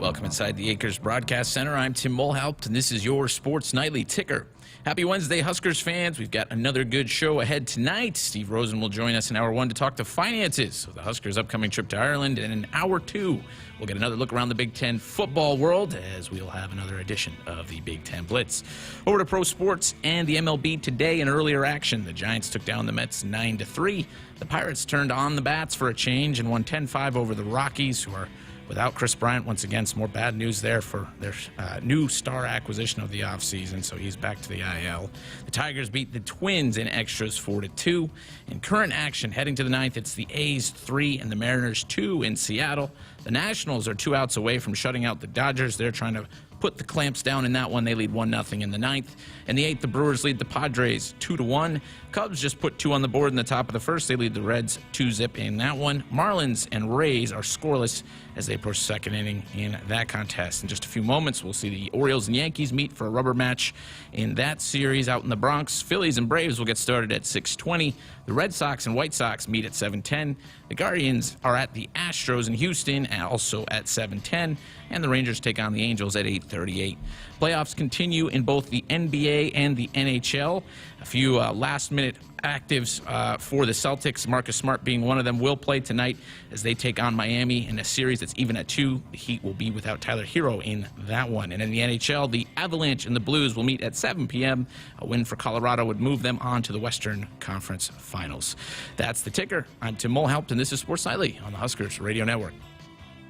Welcome inside the Acres Broadcast Center. I'm Tim Mulhaupt, and this is your Sports Nightly Ticker. Happy Wednesday, Huskers fans. We've got another good show ahead tonight. Steve Rosen will join us in Hour 1 to talk to finances of the Huskers' upcoming trip to Ireland. And in Hour 2, we'll get another look around the Big Ten football world as we'll have another edition of the Big Ten Blitz. Over to pro sports and the MLB today in earlier action. The Giants took down the Mets 9-3. The Pirates turned on the bats for a change and won 10-5 over the Rockies, who are without Chris Bryant. Once again, some more bad news there for their new star acquisition of the offseason, so he's back to the IL. The Tigers beat the Twins in extras 4-2. In current action, heading to the ninth, it's the A's 3 and the Mariners 2 in Seattle. The Nationals are 2 outs away from shutting out the Dodgers. They're trying to put the clamps down in that one. They lead 1-0 in the ninth. In the eighth, the Brewers lead the Padres 2-1. Cubs just put 2 on the board in the top of the first. They lead the Reds 2-0 in that one. Marlins and Rays are scoreless as they approach second inning in that contest. In just a few moments, we'll see the Orioles and Yankees meet for a rubber match in that series out in the Bronx. Phillies and Braves will get started at 6:20. The Red Sox and White Sox meet at 7:10. The Guardians are at the Astros in Houston, also at 7:10. And the Rangers take on the Angels at 8:38. Playoffs continue in both the NBA and the NHL. A few last-minute actives for the Celtics, Marcus Smart being one of them, will play tonight as they take on Miami in a series that's even at 2. The Heat will be without Tyler Hero in that one. And in the NHL, the Avalanche and the Blues will meet at 7 p.m. A win for Colorado would move them on to the Western Conference Finals. That's the ticker. I'm Tim Mulhaupt, and this is Sports Nightly on the Huskers Radio Network.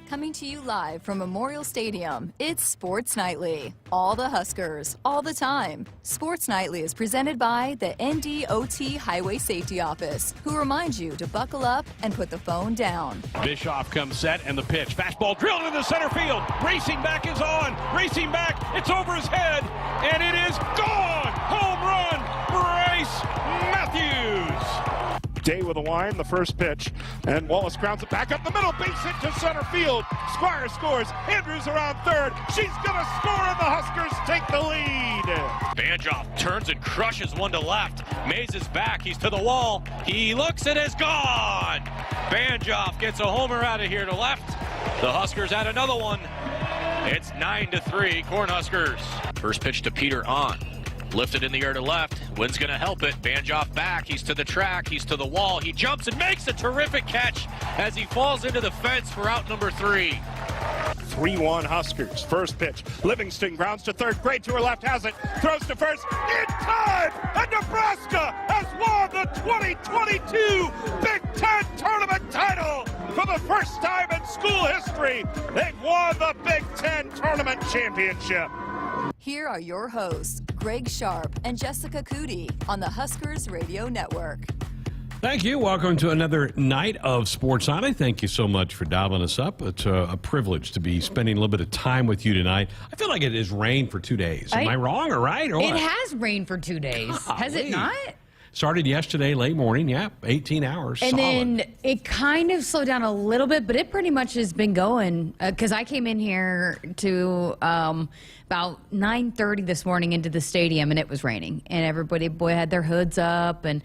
Coming to you live from Memorial Stadium, it's Sports Nightly. All the Huskers, all the time. Sports Nightly is presented by the NDOT Highway Safety Office, who reminds you to buckle up and put the phone down. Bischoff comes set and the pitch. Fastball drilled into center field. Racing back is on. Racing back. It's over his head. And it is gone. Home run. Bryce Matthews. Day with a line, the first pitch, and Wallace grounds it back up the middle, base hit to center field. Squire scores. Andrews around third. She's gonna score, and the Huskers take the lead. Banjoff turns and crushes one to left. Mays is back. He's to the wall. He looks and is gone. Banjoff gets a homer out of here to left. The Huskers add another one. It's 9-3, Cornhuskers. First pitch to Peter on. Lifted in the air to left. Wind's going to help it. Banjoff back. He's to the track. He's to the wall. He jumps and makes a terrific catch as he falls into the fence for out number 3. 3-1 Huskers. First pitch. Livingston grounds to third. Gray to her left has it. Throws to first. In time! And Nebraska has won the 2022 Big Ten Tournament title! For the first time in school history, they've won the Big Ten Tournament Championship. Here are your hosts, Greg Sharpe and Jessica Coody on the Huskers Radio Network. Thank you. Welcome to another night of Sports Nightly. Thank you so much for dialing us up. It's a privilege to be spending a little bit of time with you tonight. I feel like it has rained for 2 days. Am I wrong or right? Or what? It has rained for 2 days. Has it not? Started yesterday, late morning, 18 hours, and solid. Then it kind of slowed down a little bit, but it pretty much has been going, because I came in here to about 9:30 this morning into the stadium, and it was raining, and everybody, had their hoods up, and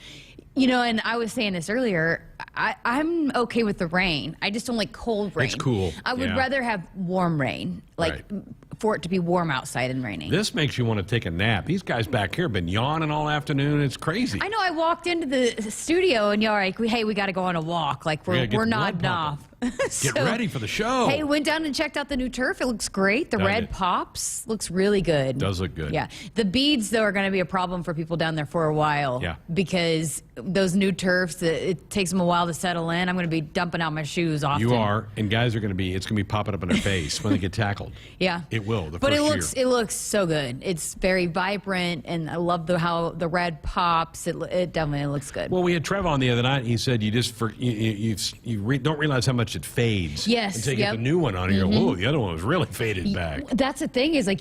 and I was saying this earlier, I'm okay with the rain. I just don't like cold rain. It's cool. I would rather have warm rain, for it to be warm outside and raining. This makes you want to take a nap. These guys back here have been yawning all afternoon. It's crazy. I know. I walked into the studio and you're like, hey, we got to go on a walk. Like, we're nodding off. Get ready for the show. Hey, went down and checked out the new turf. It looks great. The red pops. Looks really good. Does look good. Yeah. The beads, though, are going to be a problem for people down there for a while. Yeah. Because those new turfs, it takes them a while to settle in. I'm going to be dumping out my shoes often. You are. And guys are going to be, it's going to be popping up in their face when they get tackled. Yeah. It will. But it looks so good. It's very vibrant, and I love how the red pops. It definitely looks good. Well, we had Trev on the other night. He said you just don't realize how much it fades. Yes. Until you get the new one on, and you go, oh, the other one was really faded back. That's the thing is, like,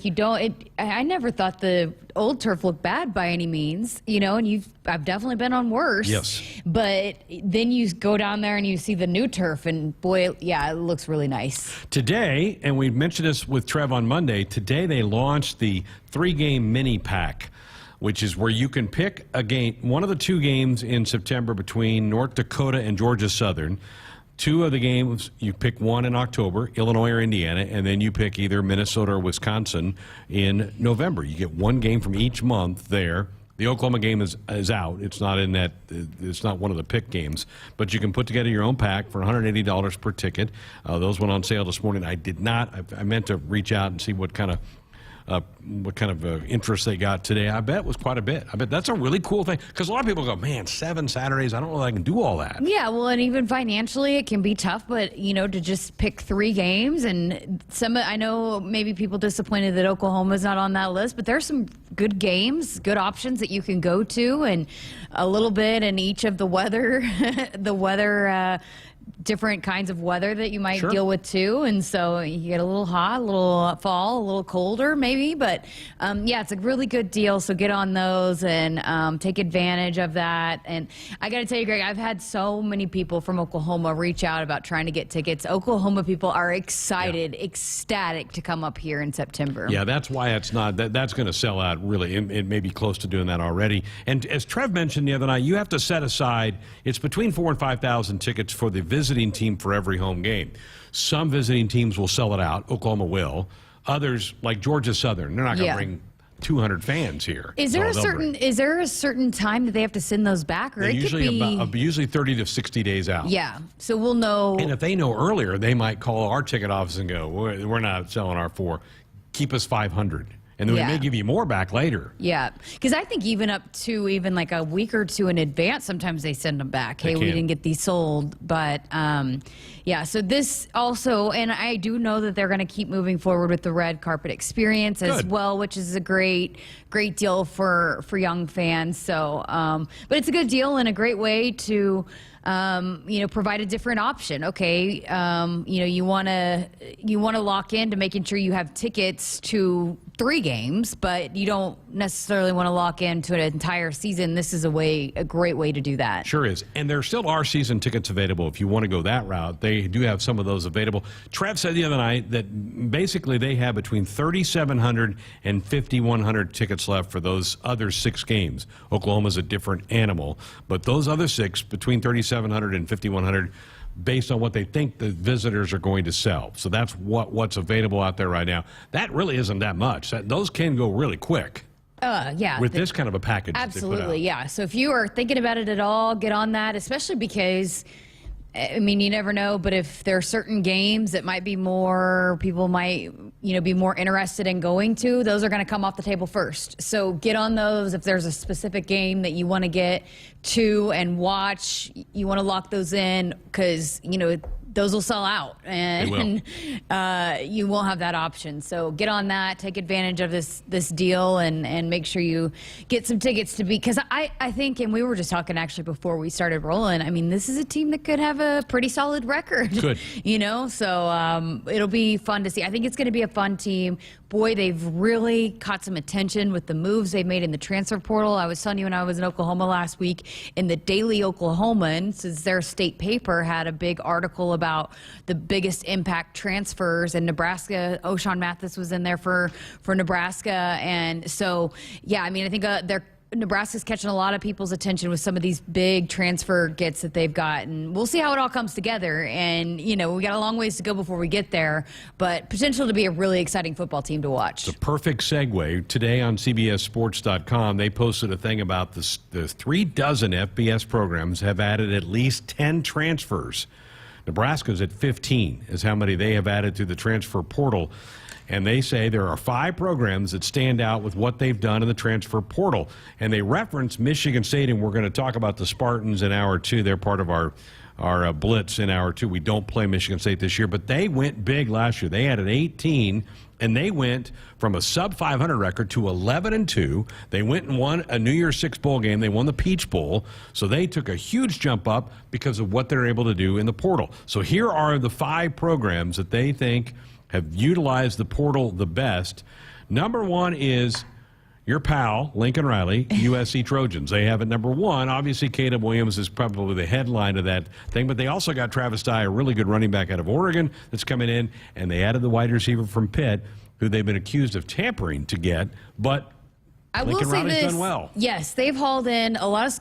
I never thought the old turf looked bad by any means, and I've definitely been on worse. Yes. But then you go down there and you see the new turf, and boy, yeah, it looks really nice. Today, and we mentioned this with Trev on Monday, today they launched the 3-game mini pack, which is where you can pick a game, one of the 2 games in September between North Dakota and Georgia Southern. 2 of the games, you pick one in October, Illinois or Indiana, and then you pick either Minnesota or Wisconsin in November. You get 1 game from each month there. The Oklahoma game is out. It's not in that. It's not one of the pick games. But you can put together your own pack for $180 per ticket. Those went on sale this morning. I did not. I meant to reach out and see what kind of interest they got today. I bet it was quite a bit. I bet that's a really cool thing, because a lot of people go, man, 7 Saturdays, I don't know if I can do all that. Yeah, well, and even financially it can be tough, but to just pick 3 games, and I know maybe people disappointed that Oklahoma's not on that list, but there's some good games, good options that you can go to, and a little bit in each of the weather different kinds of weather that you might deal with too. And so you get a little hot, a little fall, a little colder maybe, but yeah, it's a really good deal. So get on those and take advantage of that. And I got to tell you, Greg, I've had so many people from Oklahoma reach out about trying to get tickets. Oklahoma people are excited, ecstatic to come up here in September. Yeah, that's why it's not, that's going to sell out really. It may be close to doing that already. And as Trev mentioned the other night, you have to set aside, it's between 4,000 and 5,000 tickets for the visiting team for every home game. Some visiting teams will sell it out. Oklahoma will. Others, like Georgia Southern, they're not going to bring 200 fans here. Is there a certain time that they have to send those back, or it usually could be usually 30 to 60 days out? Yeah, so we'll know. And if they know earlier, they might call our ticket office and go, "We're not selling our 4. Keep us 500." And then we may give you more back later. Yeah, because I think even up to like a week or 2 in advance, sometimes they send them back. Hey, we didn't get these sold. But, yeah, so this also, and I do know that they're going to keep moving forward with the red carpet experience as well, which is a great deal for young fans. So, but it's a good deal and a great way to provide a different option. Okay, you want to lock into making sure you have tickets to 3 games, but you don't necessarily want to lock into an entire season. This is a great way to do that. Sure is. And there still are season tickets available if you want to go that route. They do have some of those available. Trev said the other night that basically they have between 3,700 and 5,100 tickets left for those other 6 games. Oklahoma's a different animal, but those other 6, between 3,700 and 5,100, based on what they think the visitors are going to sell. So that's what's available out there right now. That really isn't that much. Those can go really quick. Yeah. With this kind of a package. Absolutely, yeah. So if you are thinking about it at all, get on that, especially because, I mean, you never know, but if there are certain games that might be more, people might, be more interested in going to, those are going to come off the table first. So get on those. If there's a specific game that you want to get to and watch, you want to lock those in because, those will sell out and you won't have that option. So get on that, take advantage of this deal and make sure you get some tickets to be, because I think, and we were just talking actually before we started rolling, I mean, this is a team that could have a pretty solid record. Good. So it'll be fun to see. I think it's going to be a fun team. Boy, they've really caught some attention with the moves they've made in the transfer portal. I was telling you when I was in Oklahoma last week, in the Daily Oklahoman, since their state paper had a big article about the biggest impact transfers in Nebraska. O'Shawn Mathis was in there for Nebraska. And so, yeah, I mean, I think Nebraska's catching a lot of people's attention with some of these big transfer gets that they've got, and we'll see how it all comes together. And we got a long ways to go before we get there, but potential to be a really exciting football team to watch. It's a perfect segue. Today on CBSSports.com, they posted a thing about the 36 FBS programs have added at least 10 transfers. Nebraska's at 15 is how many they have added to the transfer portal. And they say there are 5 programs that stand out with what they've done in the transfer portal. And they reference Michigan State, and we're going to talk about the Spartans in hour 2. They're part of our blitz in hour 2. We don't play Michigan State this year, but they went big last year. They added 18, and they went from a sub-500 record to 11-2. They went and won a New Year's Six bowl game. They won the Peach Bowl. So they took a huge jump up because of what they're able to do in the portal. So here are the 5 programs that they think have utilized the portal the best. Number 1 is your pal, Lincoln Riley, USC Trojans. They have it number 1. Obviously, Caleb Williams is probably the headline of that thing, but they also got Travis Dye, a really good running back out of Oregon that's coming in, and they added the wide receiver from Pitt, who they've been accused of tampering to get, but I will Lincoln say Riley's this. done well. Yes, they've hauled in a lot of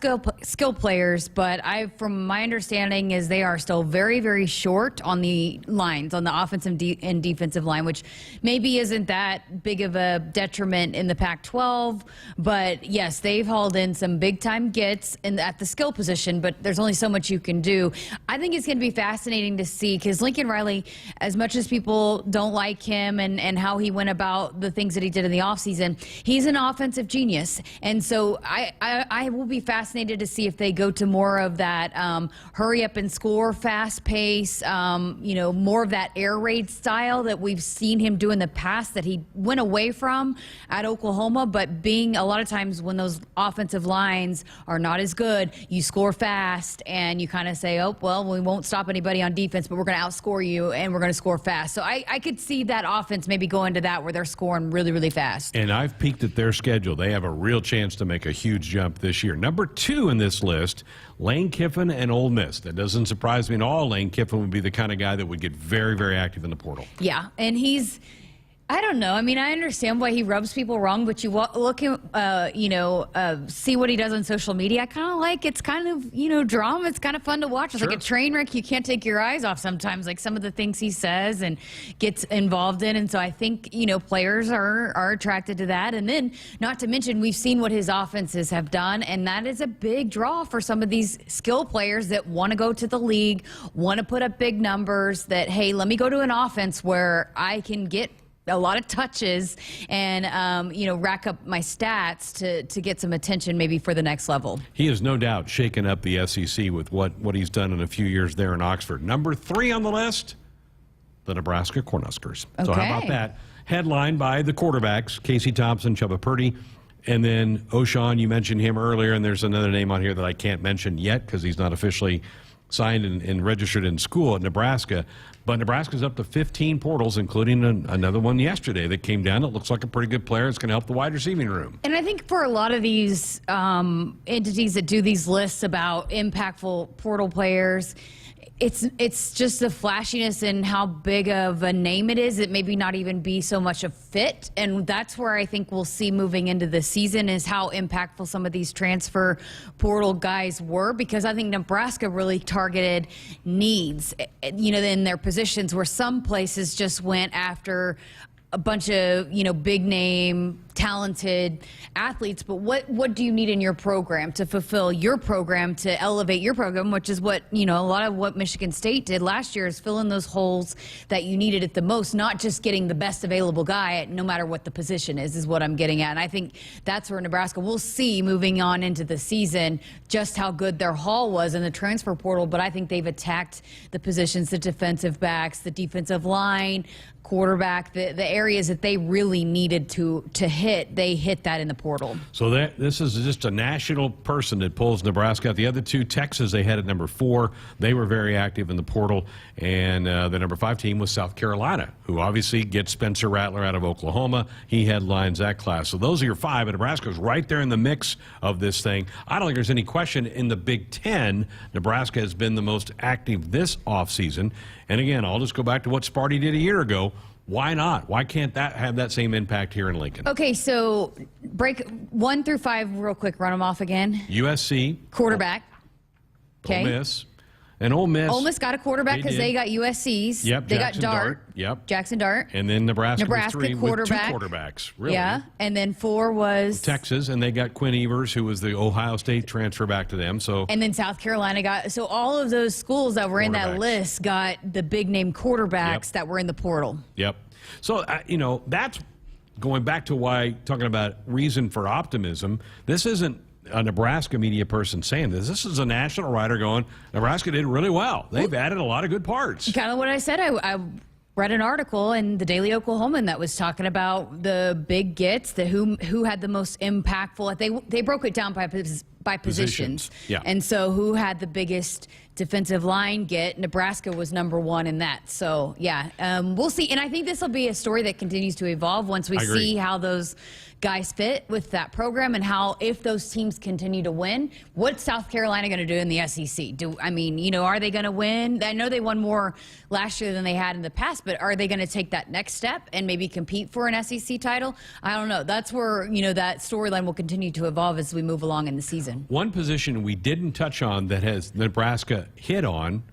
skill players, but from my understanding, is they are still very, very short on the lines, on the offensive and defensive line, which maybe isn't that big of a detriment in the Pac-12. But yes, they've hauled in some big time gets at the skill position, but there's only so much you can do. I think it's going to be fascinating to see, because Lincoln Riley, as much as people don't like him and how he went about the things that he did in the offseason, he's an offensive genius. And so I will be fascinated to see if they go to more of that hurry up and score, fast pace, more of that air raid style that we've seen him do in the past that he went away from at Oklahoma. But being a lot of times when those offensive lines are not as good, you score fast and you kind of say, oh, well, we won't stop anybody on defense, but we're going to outscore you and we're going to score fast. So I could see that offense maybe go into that where they're scoring really, really fast. And I've peeked at their schedule. They have a real chance to make a huge jump this year. Number 2 in this list, Lane Kiffin and Ole Miss. That doesn't surprise me at all. Lane Kiffin would be the kind of guy that would get very, very active in the portal. Yeah, and I don't know. I mean, I understand why he rubs people wrong, but you look at, see what he does on social media. I kind of like, it's kind of, drama. It's kind of fun to watch. It's Sure. like a train wreck. You can't take your eyes off sometimes, like some of the things he says and gets involved in. And so I think, players are attracted to that. And then, not to mention, we've seen what his offenses have done, and that is a big draw for some of these skill players that want to go to the league, want to put up big numbers, that, hey, let me go to an offense where I can get a lot of touches and, rack up my stats to get some attention maybe for the next level. He has no doubt shaken up the SEC with what he's done in a few years there in Oxford. Number 3 on the list, the Nebraska Cornhuskers. So how about that? Headlined by the quarterbacks, Casey Thompson, Chubba Purdy, and then O'Shawn. You mentioned him earlier, and there's another name on here that I can't mention yet because he's not officially signed and registered in school at Nebraska. But Nebraska's up to 15 portals, including another one yesterday that came down. It looks like a pretty good player. It's going to help the wide receiving room. And I think for a lot of these entities that do these lists about impactful portal players, it's just the flashiness and how big of a name it is. It maybe not even be so much a fit. And that's where I think we'll see moving into the season is how impactful some of these transfer portal guys were, because I think Nebraska really targeted needs, in their positions, where some places just went after a bunch of, big name, talented athletes. But what do you need in your program to fulfill your program, to elevate your program, which is what, a lot of what Michigan State did last year, is fill in those holes that you needed it the most, not just getting the best available guy no matter what the position is what I'm getting at. And I think that's where Nebraska, we'll see moving on into the season just how good their haul was in the transfer portal. But I think they've attacked the positions, the defensive backs, the defensive line, quarterback, the areas that they really needed to hit. They hit that in the portal. So this is just a national person that pulls Nebraska out. The other two, Texas, they had at number 4. They were very active in the portal. And the number 5 team was South Carolina, who obviously gets Spencer Rattler out of Oklahoma. He headlines that class. So those are your 5. And Nebraska's right there in the mix of this thing. I don't think there's any question in the Big Ten, Nebraska has been the most active this offseason. And again, I'll just go back to what Sparty did a year ago. Why not? Why can't that have that same impact here in Lincoln? Okay, so break 1 through 5 real quick. Run them off again. USC. Quarterback. Okay. Ole Miss. And Ole Miss got a quarterback because they got USC's. Yep. They Jackson got Dart. Yep. Jackson Dart. And then Nebraska with 3 quarterback. with 2 quarterbacks. Really. Yeah. And then 4 was Texas, and they got Quinn Evers, who was the Ohio State transfer back to them. So and then South Carolina got. So all of those schools that were in that list got the big name quarterbacks that were in the portal. Yep. So that's going back to why talking about reason for optimism. This isn't a Nebraska media person saying this. This is a national writer going, Nebraska did really well. They've added a lot of good parts. Kind of what I said. I read an article in the Daily Oklahoman that was talking about the big gets, who had the most impactful. They broke it down by by positions. Yeah. And so who had the biggest defensive line get? Nebraska was number one in that. So, yeah, we'll see. And I think this will be a story that continues to evolve once we see how those guys fit with that program and how, if those teams continue to win, what's South Carolina going to do in the SEC? Are they going to win? I know they won more last year than they had in the past, but are they going to take that next step and maybe compete for an SEC title? I don't know. That's where, that storyline will continue to evolve as we move along in the season. One position we didn't touch on that has Nebraska hit on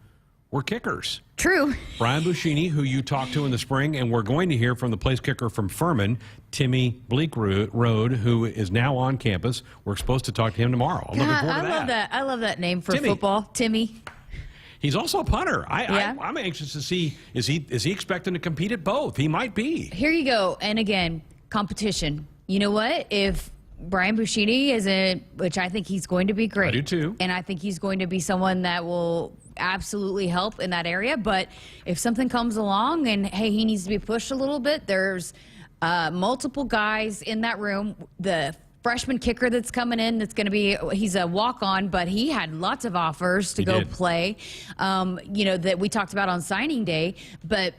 were kickers. True. Brian Buschini, who you talked to in the spring, and we're going to hear from the place kicker from Furman, Timmy Bleekrode, who is now on campus. We're supposed to talk to him tomorrow. I'm looking forward to that. I love that name for Timmy. football, Timmy. He's also a punter. I'm anxious to see, is he expecting to compete at both? He might be. Here you go. And again, competition. You know what? If Brian Buschini isn't, which I think he's going to be great. I do too. And I think he's going to be someone that will absolutely help in that area. But if something comes along and, hey, he needs to be pushed a little bit, there's multiple guys in that room. The freshman kicker that's coming in, he's a walk-on, but he had lots of offers to go play, that we talked about on signing day. But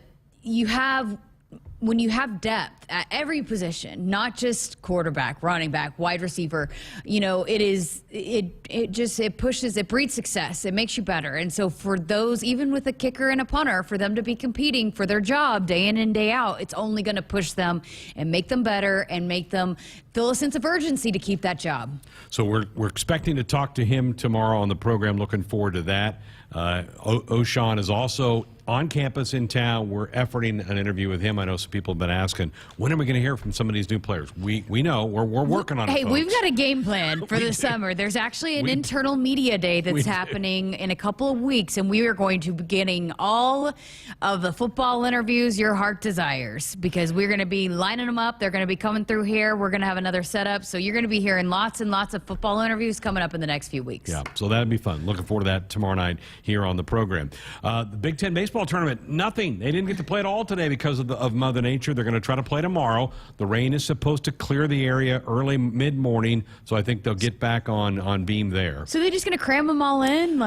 when you have depth at every position, not just quarterback, running back, wide receiver, it pushes, it breeds success. It makes you better. And so for those, even with a kicker and a punter, for them to be competing for their job day in and day out, it's only going to push them and make them better and make them feel a sense of urgency to keep that job. So we're expecting to talk to him tomorrow on the program. Looking forward to that. O'Shawn is also on campus in town. We're efforting an interview with him. I know some people have been asking, when are we going to hear from some of these new players? We know. We're working on it, Hey, folks. we've got a game plan for the summer. There's actually an internal media day that's happening in a couple of weeks, and we are going to be getting all of the football interviews your heart desires, because we're going to be lining them up. They're going to be coming through here. We're going to have another setup. So you're going to be hearing lots and lots of football interviews coming up in the next few weeks. Yeah, so that'd be fun. Looking forward to that tomorrow night here on the program. The Big Ten baseball tournament, nothing. They didn't get to play at all today because of Mother Nature. They're going to try to play tomorrow. The rain is supposed to clear the area early mid-morning, so I think they'll get back on beam there. So they're just going to cram them all in?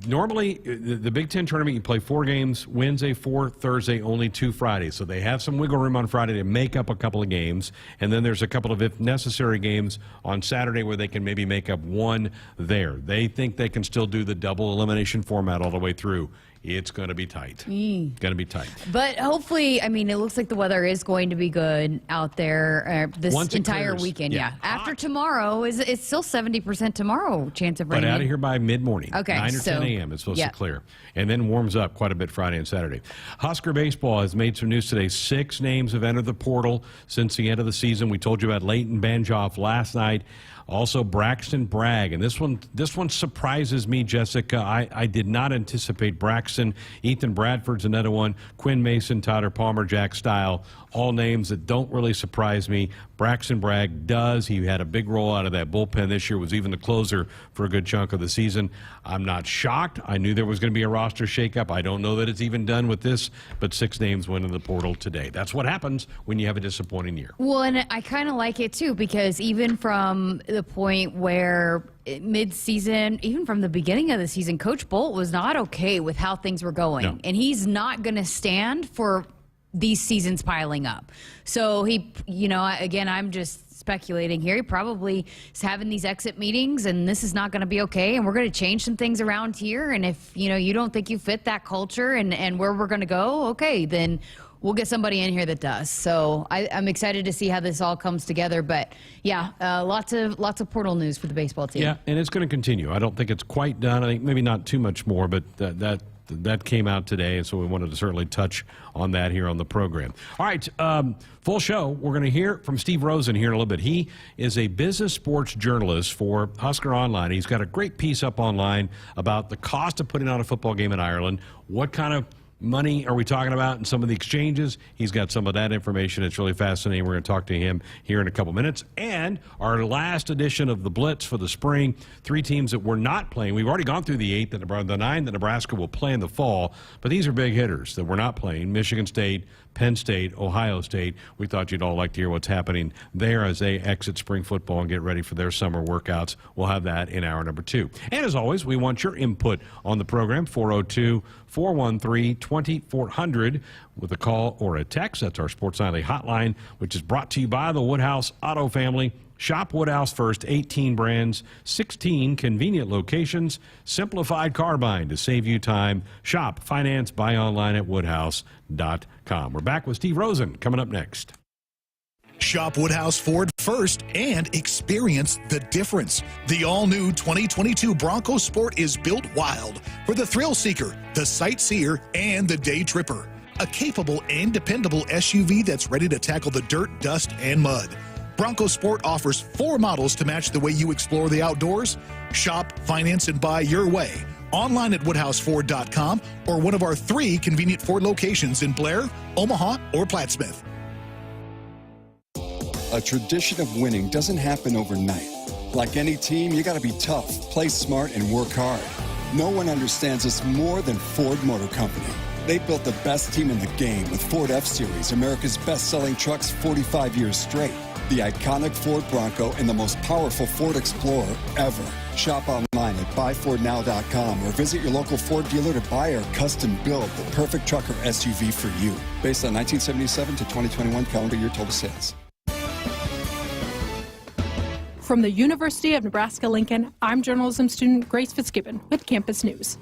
Normally, the Big Ten tournament, you play 4 games, Wednesday, 4 Thursday, only 2 Fridays. So they have some wiggle room on Friday to make up a couple of games. And then there's a couple of, if necessary, games on Saturday where they can maybe make up 1 there. They think they can still do the double elimination format all the way through. It's going to be tight. Going to be tight. But hopefully, it looks like the weather is going to be good out there this entire weekend. Yeah. After tomorrow, it's still 70% tomorrow chance of rain. But out of here by mid-morning. Okay. 9 or 10 a.m. it's supposed to clear. And then warms up quite a bit Friday and Saturday. Husker baseball has made some news today. 6 names have entered the portal since the end of the season. We told you about Leighton Banjoff last night. Also, Braxton Bragg. And this one surprises me, Jessica. I did not anticipate Braxton. Ethan Bradford's another one. Quinn Mason, Tyler Palmer, Jack Stile. All names that don't really surprise me. Braxton Bragg does. He had a big role out of that bullpen this year, was even the closer for a good chunk of the season. I'm not shocked. I knew there was going to be a roster shakeup. I don't know that it's even done with this, but 6 names went in the portal today. That's what happens when you have a disappointing year. Well, and I kind of like it too, because even from the point where mid-season, even from the beginning of the season, Coach Bolt was not okay with how things were going. No. And he's not going to stand for these seasons piling up. So he, again, I'm just speculating here. He probably is having these exit meetings, and this is not going to be okay, and we're going to change some things around here. And if, you don't think you fit that culture and where we're going to go, okay, then we'll get somebody in here that does. So I'm excited to see how this all comes together. But yeah, lots of portal news for the baseball team. Yeah, and it's going to continue. I don't think it's quite done. I think maybe not too much more, but that came out today, and so we wanted to certainly touch on that here on the program. All right, full show. We're going to hear from Steve Rosen here in a little bit. He is a business sports journalist for Husker Online. He's got a great piece up online about the cost of putting on a football game in Ireland, what kind of money are we talking about in some of the exchanges? He's got some of that information. It's really fascinating. We're going to talk to him here in a couple minutes. And our last edition of the Blitz for the spring, 3 teams that were not playing. We've already gone through the 9 that Nebraska will play in the fall, but these are big hitters that we're not playing. Michigan State, Penn State, Ohio State. We thought you'd all like to hear what's happening there as they exit spring football and get ready for their summer workouts. We'll have that in hour number 2. And as always, we want your input on the program, 402-413-2400 with a call or a text. That's our Sports Nightly hotline, which is brought to you by the Woodhouse Auto Family. Shop Woodhouse first, 18 brands, 16 convenient locations, simplified car buying to save you time. Shop, finance, buy online at woodhouse.com. We're back with Steve Rosen coming up next. Shop Woodhouse Ford first and experience the difference. The all-new 2022 Bronco Sport is built wild for the thrill seeker, the sightseer, and the day tripper. A capable and dependable SUV that's ready to tackle the dirt, dust, and mud. Bronco Sport offers 4 models to match the way you explore the outdoors. Shop, finance, and buy your way. Online at WoodhouseFord.com or one of our 3 convenient Ford locations in Blair, Omaha, or Plattsmouth. A tradition of winning doesn't happen overnight. Like any team, you gotta be tough, play smart, and work hard. No one understands this more than Ford Motor Company. They built the best team in the game with Ford F-Series, America's best-selling trucks 45 years straight. The iconic Ford Bronco and the most powerful Ford Explorer ever. Shop online at buyfordnow.com or visit your local Ford dealer to buy or custom build the perfect truck or SUV for you. Based on 1977 to 2021 calendar year total sales. From the University of Nebraska-Lincoln, I'm journalism student Grace Fitzgibbon with Campus News.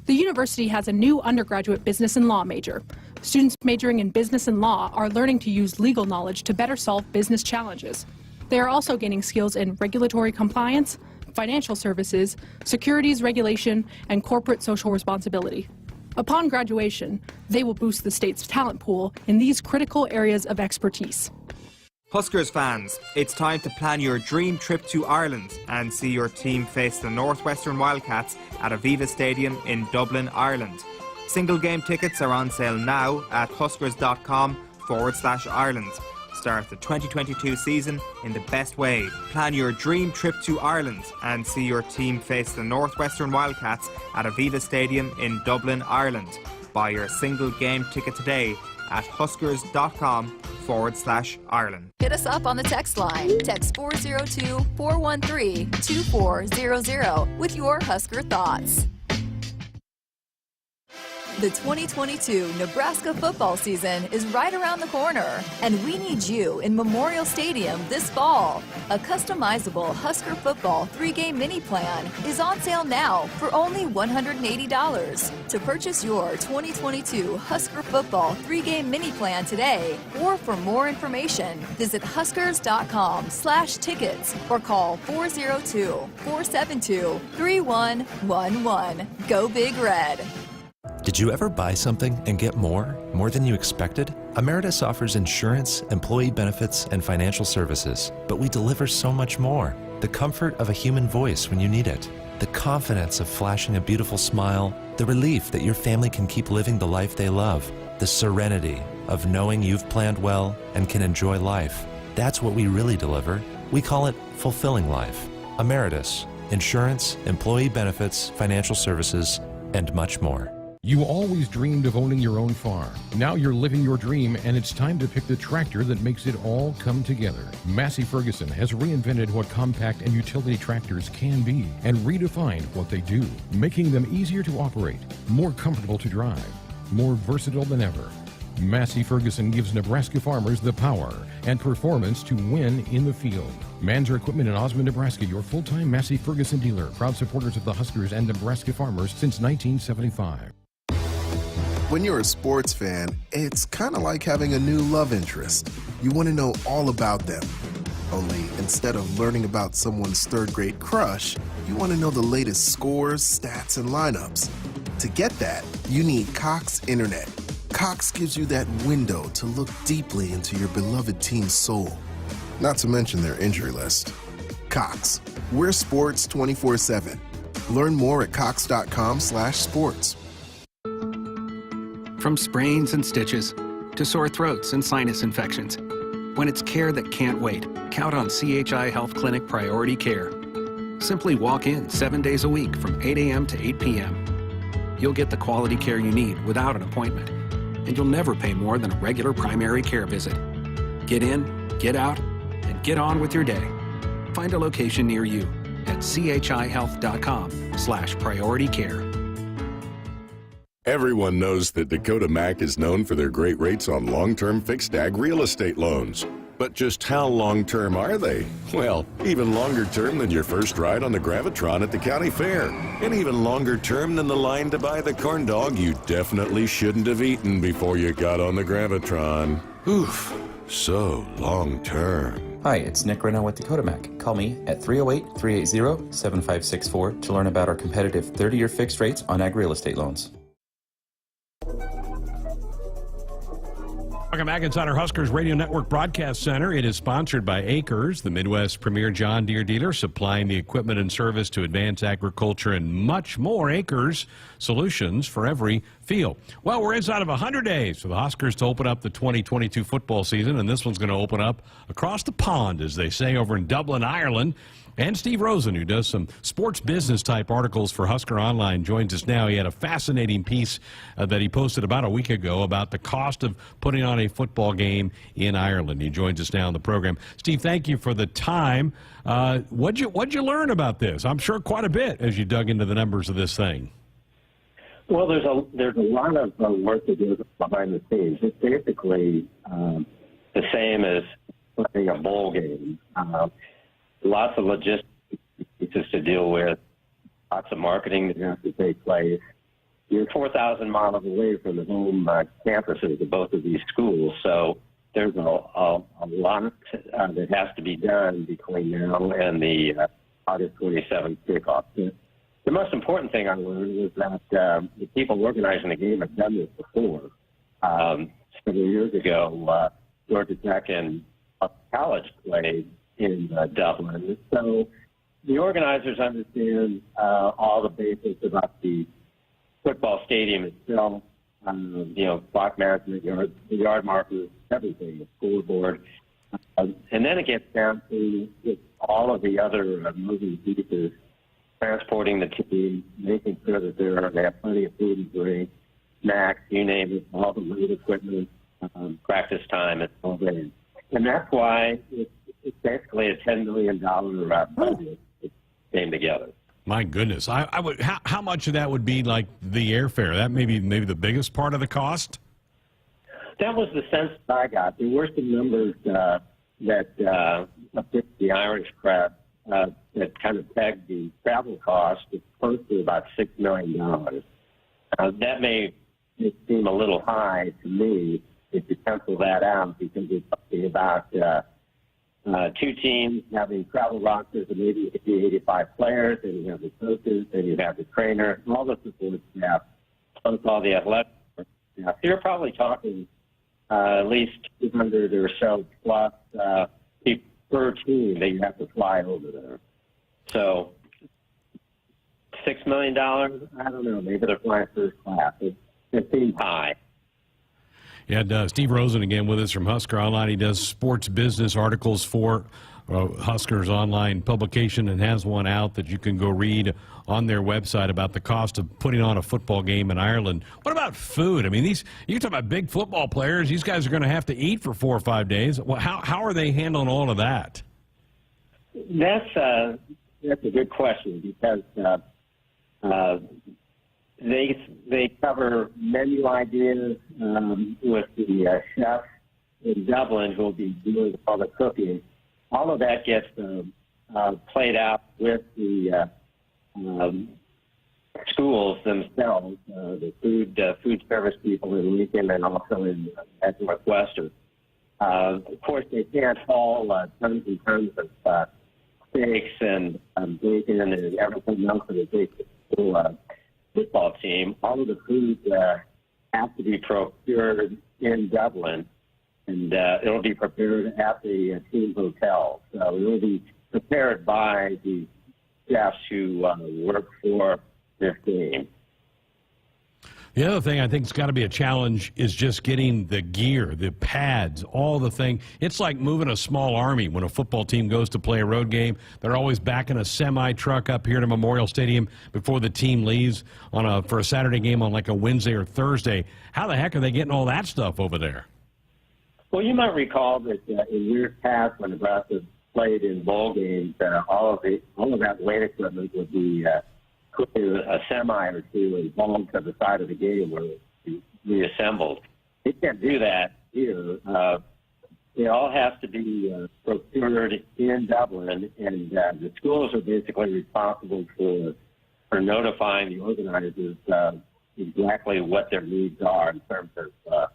The university has a new undergraduate business and law major. Students majoring in business and law are learning to use legal knowledge to better solve business challenges. They are also gaining skills in regulatory compliance, financial services, securities regulation, and corporate social responsibility. Upon graduation, they will boost the state's talent pool in these critical areas of expertise. Huskers fans, it's time to plan your dream trip to Ireland and see your team face the Northwestern Wildcats at Aviva Stadium in Dublin, Ireland. Single game tickets are on sale now at huskers.com/Ireland. Start the 2022 season in the best way. Plan your dream trip to Ireland and see your team face the Northwestern Wildcats at Aviva Stadium in Dublin, Ireland. Buy your single game ticket today at huskers.com/Ireland. Hit us up on the text line. Text 402-413-2400 with your Husker thoughts. The 2022 Nebraska football season is right around the corner, and we need you in Memorial Stadium this fall. A customizable Husker football 3-game mini plan is on sale now for only $180. To purchase your 2022 Husker football 3-game mini plan today, or for more information, visit huskers.com/tickets or call 402-472-3111. Go Big Red. Did you ever buy something and get more than you expected? Emeritus offers insurance, employee benefits, and financial services, but we deliver so much more. The comfort of a human voice when you need it, the confidence of flashing a beautiful smile, the relief that your family can keep living the life they love, the serenity of knowing you've planned well and can enjoy life. That's what we really deliver. We call it fulfilling life. Emeritus, insurance, employee benefits, financial services, and much more. You always dreamed of owning your own farm. Now you're living your dream, and it's time to pick the tractor that makes it all come together. Massey Ferguson has reinvented what compact and utility tractors can be and redefined what they do, making them easier to operate, more comfortable to drive, more versatile than ever. Massey Ferguson gives Nebraska farmers the power and performance to win in the field. Manzer Equipment in Osmond, Nebraska, your full-time Massey Ferguson dealer, proud supporters of the Huskers and Nebraska farmers since 1975. When you're a sports fan, it's kind of like having a new love interest. You want to know all about them. Only instead of learning about someone's third-grade crush, you want to know the latest scores, stats, and lineups. To get that, you need Cox Internet. Cox gives you that window to look deeply into your beloved team's soul. Not to mention their injury list. Cox, we're sports 24/7. Learn more at cox.com/sports. From sprains and stitches to sore throats and sinus infections. When it's care that can't wait, count on CHI Health Clinic Priority Care. Simply walk in 7 days a week from 8 a.m. to 8 p.m. You'll get the quality care you need without an appointment, and you'll never pay more than a regular primary care visit. Get in, get out, and get on with your day. Find a location near you at chihealth.com/priority care. Everyone knows that Dakota Mac is known for their great rates on long-term fixed ag real estate loans. But just how long-term are they? Well, even longer term than your first ride on the Gravitron at the county fair. And even longer term than the line to buy the corn dog you definitely shouldn't have eaten before you got on the Gravitron. Oof, so long-term. Hi, it's Nick Renault with Dakota Mac. Call me at 308-380-7564 to learn about our competitive 30-year fixed rates on ag real estate loans. Welcome back inside our Huskers Radio Network Broadcast Center. It is sponsored by Acres, the Midwest's premier John Deere dealer, supplying the equipment and service to advance agriculture and much more. Acres, solutions for every field. Well, we're inside of 100 days for the Huskers to open up the 2022 football season, and this one's going to open up across the pond, as they say, over in Dublin, Ireland. And Steve Rosen, who does some sports business type articles for Husker Online, joins us now. He had a fascinating piece that he posted about a week ago about the cost of putting on a football game in Ireland. He joins us now on the program. Steve, thank you for the time. What'd you learn about this? I'm sure quite a bit as you dug into the numbers of this thing. Well, there's a lot of work that goes behind the scenes. It's basically the same as playing a bowl game. Lots of logistics to deal with, lots of marketing that has to take place. You're 4,000 miles away from the home campuses of both of these schools, so there's a lot that has to be done between now and the August 27th kickoff. The most important thing I learned was that the people organizing the game have done this before. Several years ago, Georgia Tech and College played in Dublin. So the organizers understand all the basics about the football stadium itself, clock management, yard markers, everything, the scoreboard. And then it gets down to all of the other moving pieces, transporting the team, making sure that they have plenty of food and drink, snacks, you name it, all the weight equipment, practice time, and all that. And that's why it's basically a $10 million budget that came together. My goodness. I would. How much of that would be like the airfare? That may be maybe the biggest part of the cost? That was the sense that I got. There were some numbers that the Irish press that kind of pegged the travel cost at close to about $6 million. That may seem a little high to me if you pencil that out, because we're talking about two teams having travel rosters of maybe 80, 85 players, and you have the coaches, and you have the trainer, all the support staff, plus all the athletic staff. You're probably talking at least 200 or so plus people per team that you have to fly over there. So $6 million, I don't know, maybe they're flying first class. It seems high. Yeah, it does. Steve Rosen again with us from Husker Online. He does sports business articles for Huskers Online publication and has one out that you can go read on their website about the cost of putting on a football game in Ireland. What about food? I mean, you talk about big football players. These guys are going to have to eat for 4 or 5 days. Well, how are they handling all of that? That's a good question, because they cover menu ideas with the chef in Dublin who will be doing all the cooking. All of that gets played out with the schools themselves, the food service people in Lincoln and also at Northwestern. Of course, they can't haul tons and tons of steaks and bacon and everything else that it takes to football team. All of the food has to be procured in Dublin, and it'll be prepared at the team hotel. So it'll be prepared by the chefs who work for this game. The other thing I think has got to be a challenge is just getting the gear, the pads, all the thing. It's like moving a small army when a football team goes to play a road game. They're always backing a semi-truck up here to Memorial Stadium before the team leaves for a Saturday game on like a Wednesday or Thursday. How the heck are they getting all that stuff over there? Well, you might recall that in years past when Nebraska played in bowl games, all of that weight equipment would be put in a semi or two and hauled to the side of the game where it would be reassembled. They can't do that here. It all has to be procured in Dublin, and the schools are basically responsible for notifying the organizers exactly what their needs are in terms of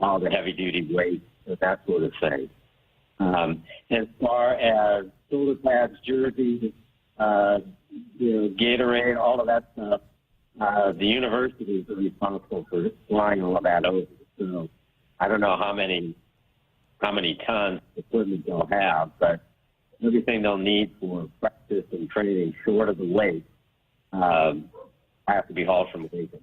all the heavy-duty weights and that sort of thing. As far as shoulder pads, jerseys, Gatorade, all of that stuff, the universities are responsible for flying all of that over. So I don't know how many tons of equipment they'll have, but everything they'll need for practice and training short of the weight have to be hauled from Lincoln.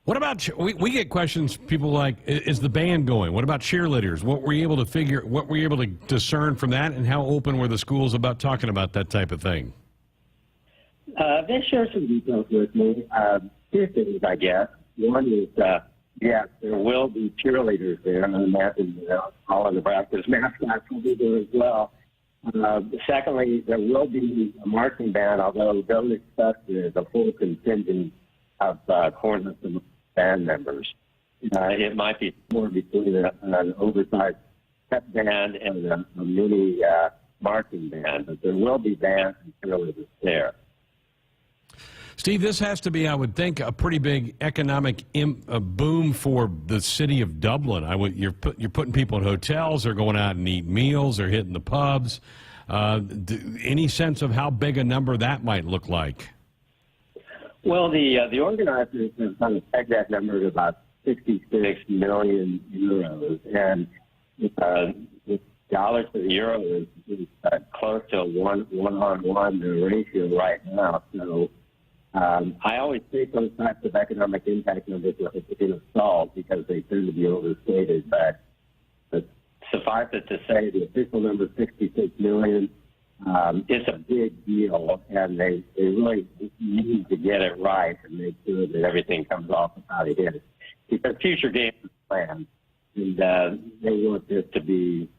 What about, we get questions, people like, is the band going? What about cheerleaders? What were you able to discern from that, and how open were the schools about talking about that type of thing? They share some details with me. Two things, I guess. One is, yes, there will be cheerleaders there, and I imagine all of Nebraska's mascots will be there as well. Secondly, there will be a marching band, although don't expect there's a full contingent of cornets and band members. It might be more between an oversized pep band and a mini marching band, but there will be bands and cheerleaders there. Steve, this has to be, I would think, a pretty big economic boom for the city of Dublin. You're putting people in hotels, they're going out and eating meals, they're hitting the pubs. Any sense of how big a number that might look like? Well, the organizers have kind of pegged that number to about 66 million euros, and the dollars to the euro is close to a one-on-one ratio right now. So I always think those types of economic impact numbers are in assault because they tend to be overstated. But suffice it to say, the official number is 66 million. It's a big deal, and they really need to get it right and make sure that everything comes off without a hit. Because future games are planned, and they want this to be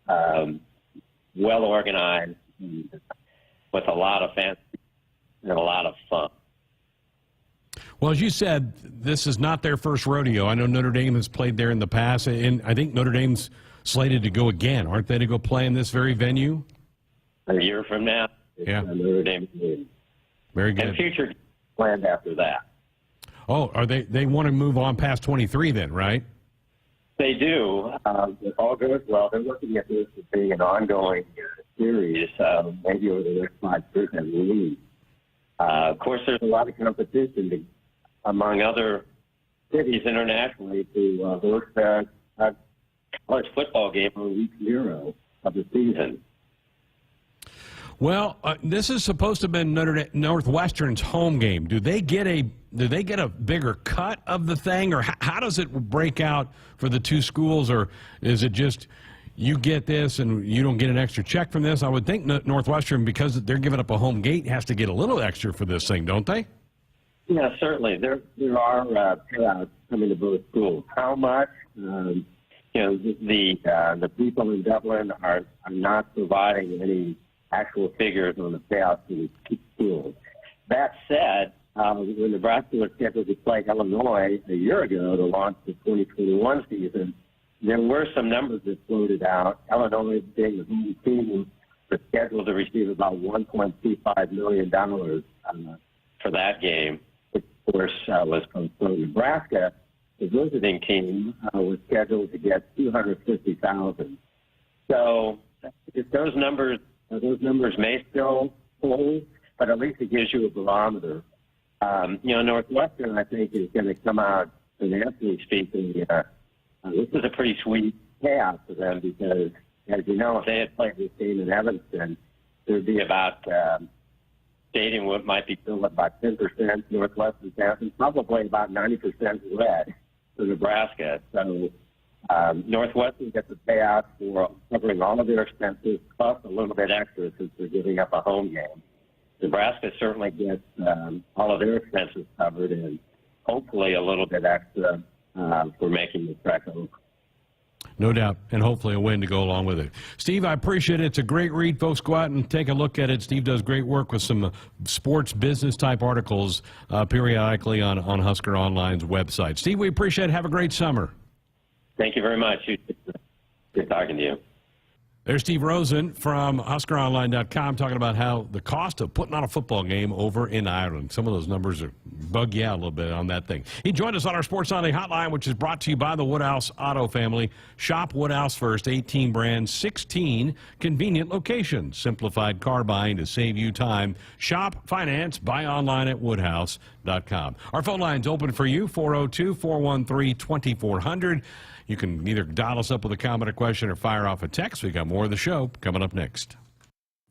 well organized and with a lot of fancy and a lot of fun. Well, as you said, this is not their first rodeo. I know Notre Dame has played there in the past, and I think Notre Dame's slated to go again. Aren't they to go play in this very venue? A year from now, yeah. Notre Dame game. Very good. And future planned after that. Oh, they want to move on past 23 then, right? They do. If all goes well, they're looking at this as being an ongoing series, maybe over the next 5 years at least. Of course, there's a lot of competition among other cities internationally to host a college football game on week 0 of the season. Well, this is supposed to have been Northwestern's home game. Do they get a bigger cut of the thing, or how does it break out for the two schools, or is it just you get this and you don't get an extra check from this? I would think Northwestern, because they're giving up a home gate, has to get a little extra for this thing, don't they? Yeah, certainly. There are payouts coming to both schools. How much? The people in Dublin are not providing any actual figures on the payouts to the schools. That said, when Nebraska was scheduled to play Illinois a year ago to launch the 2021 season, there were some numbers that floated out. Illinois, being the home team, was scheduled to receive about $1.25 million for that game, which, of course, was postponed. Nebraska, the visiting team, was scheduled to get $250,000. So if those numbers may still hold, but at least it gives you a barometer. Northwestern, I think, is going to come out, financially speaking, this is a pretty sweet payout for them because, as you know, if they had played this game in Evanston, there would be about stadium might be filled about 10% Northwestern fans and probably about 90% red for Nebraska. So Northwestern gets a payout for covering all of their expenses, plus a little bit extra since they're giving up a home game. Nebraska certainly gets all of their expenses covered and hopefully a little bit extra for making the trek over. No doubt, and hopefully a win to go along with it. Steve, I appreciate it. It's a great read. Folks, go out and take a look at it. Steve does great work with some sports business-type articles periodically on Husker Online's website. Steve, we appreciate it. Have a great summer. Thank you very much. Good talking to you. There's Steve Rosen from HuskerOnline.com talking about how the cost of putting on a football game over in Ireland. Some of those numbers bug you out a little bit on that thing. He joined us on our Sports Sunday Hotline, which is brought to you by the Woodhouse Auto Family. Shop Woodhouse first, 18 brands, 16 convenient locations. Simplified car buying to save you time. Shop, finance, buy online at Woodhouse.com. Our phone line's open for you, 402-413-2400. You can either dial us up with a comment or question or fire off a text. We got more of the show coming up next.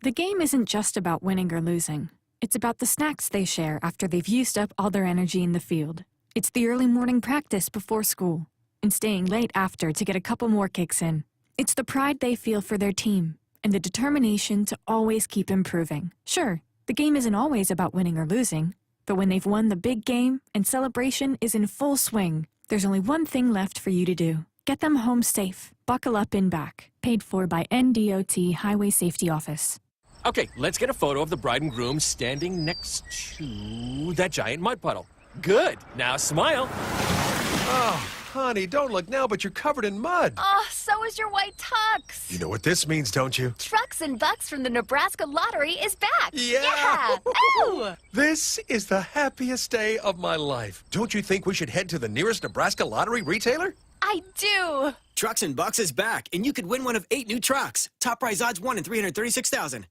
The game isn't just about winning or losing. It's about the snacks they share after they've used up all their energy in the field. It's the early morning practice before school and staying late after to get a couple more kicks in. It's the pride they feel for their team and the determination to always keep improving. Sure, the game isn't always about winning or losing, but when they've won the big game and celebration is in full swing, there's only one thing left for you to do. Get them home safe. Buckle up and back. Paid for by NDOT Highway Safety Office. Okay, let's get a photo of the bride and groom standing next to that giant mud puddle. Good. Now smile. Oh, honey, don't look now, but you're covered in mud. Oh, so is your white tux. You know what this means, don't you? Trucks and Bucks from the Nebraska Lottery is back. Yeah. Ooh. This is the happiest day of my life. Don't you think we should head to the nearest Nebraska Lottery retailer? I do. Trucks and Bucks is back, and you could win one of 8 new trucks. Top prize odds 1 in 336,000.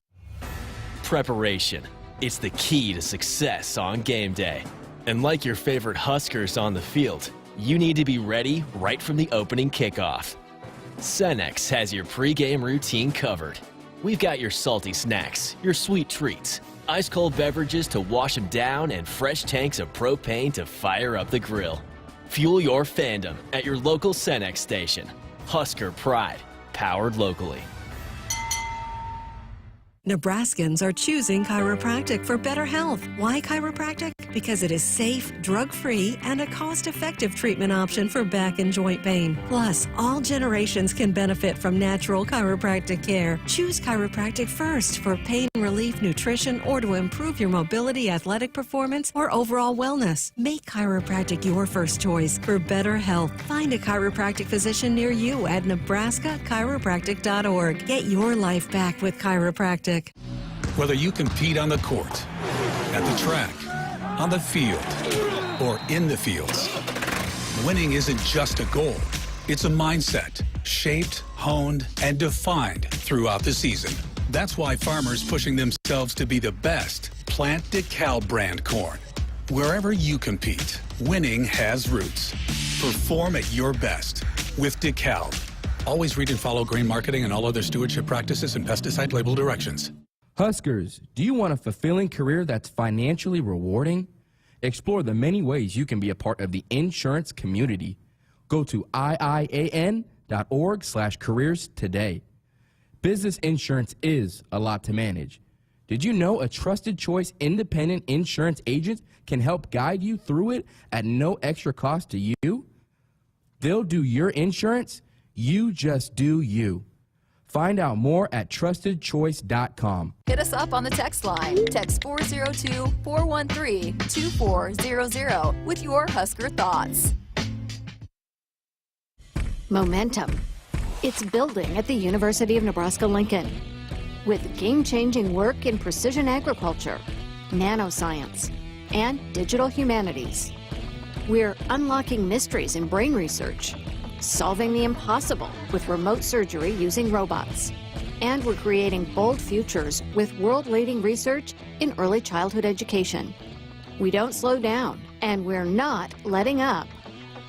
Preparation. It's the key to success on game day. And like your favorite Huskers on the field, you need to be ready right from the opening kickoff. Cenex has your pregame routine covered. We've got your salty snacks, your sweet treats, ice-cold beverages to wash them down, and fresh tanks of propane to fire up the grill. Fuel your fandom at your local Cenex station. Husker Pride, powered locally. Nebraskans are choosing chiropractic for better health. Why chiropractic? Because it is safe, drug-free, and a cost-effective treatment option for back and joint pain. Plus, all generations can benefit from natural chiropractic care. Choose chiropractic first for pain relief, nutrition, or to improve your mobility, athletic performance, or overall wellness. Make chiropractic your first choice for better health. Find a chiropractic physician near you at nebraska-chiropractic.org. Get your life back with chiropractic. Whether you compete on the court, at the track, on the field, or in the fields, winning isn't just a goal. It's a mindset, shaped, honed, and defined throughout the season. That's why farmers pushing themselves to be the best plant DeKalb brand corn. Wherever you compete, winning has roots. Perform at your best with DeKalb. Always read and follow grain marketing and all other stewardship practices and pesticide label directions. Huskers, do you want a fulfilling career that's financially rewarding? Explore the many ways you can be a part of the insurance community. Go to iian.org/careers today. Business insurance is a lot to manage. Did you know a trusted choice independent insurance agent can help guide you through it at no extra cost to you? They'll do your insurance. You just do you. Find out more at trustedchoice.com. Hit us up on the text line. Text 402-413-2400 with your Husker thoughts. Momentum. It's building at the University of Nebraska-Lincoln. With game-changing work in precision agriculture, nanoscience, and digital humanities. We're unlocking mysteries in brain research, solving the impossible with remote surgery using robots. And we're creating bold futures with world-leading research in early childhood education. We don't slow down, and we're not letting up.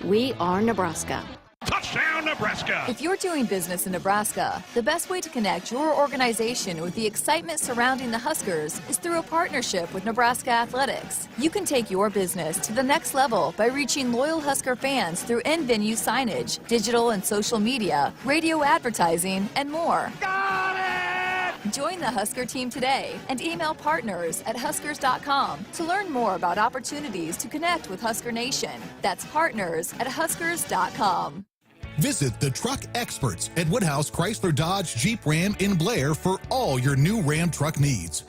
We are Nebraska. Touchdown, Nebraska. If you're doing business in Nebraska, the best way to connect your organization with the excitement surrounding the Huskers is through a partnership with Nebraska Athletics. You can take your business to the next level by reaching loyal Husker fans through in-venue signage, digital and social media, radio advertising, and more. Join the Husker team today and email partners@huskers.com to learn more about opportunities to connect with Husker Nation. That's partners@huskers.com. Visit the truck experts at Woodhouse Chrysler Dodge Jeep Ram in Blair for all your new Ram truck needs.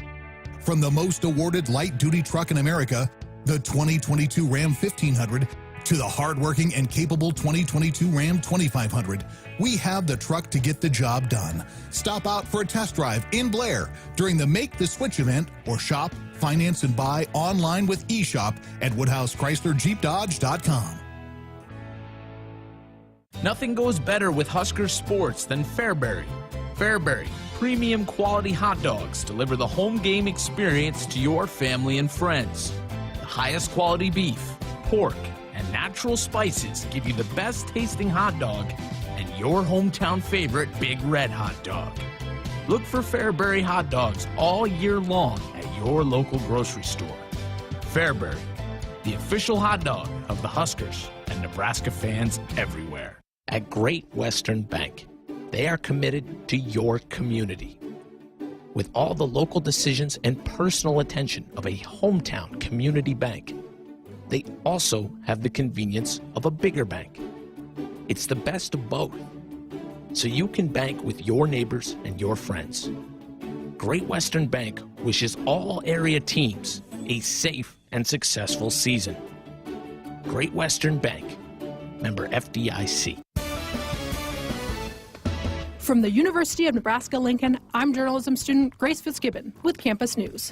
From the most awarded light-duty truck in America, the 2022 Ram 1500, to the hardworking and capable 2022 Ram 2500, we have the truck to get the job done. Stop out for a test drive in Blair during the Make the Switch event, or shop, finance, and buy online with eShop at WoodhouseChryslerJeepDodge.com. Nothing goes better with Husker sports than Fairbury. Fairbury, premium quality hot dogs deliver the home game experience to your family and friends. The highest quality beef, pork, and natural spices give you the best tasting hot dog and your hometown favorite Big Red hot dog. Look for Fairbury hot dogs all year long at your local grocery store. Fairbury, the official hot dog of the Huskers and Nebraska fans everywhere. At Great Western Bank, they are committed to your community. With all the local decisions and personal attention of a hometown community bank, they also have the convenience of a bigger bank. It's the best of both, so you can bank with your neighbors and your friends. Great Western Bank wishes all area teams a safe and successful season. Great Western Bank, member FDIC. From the University of Nebraska-Lincoln, I'm journalism student Grace Fitzgibbon with Campus News.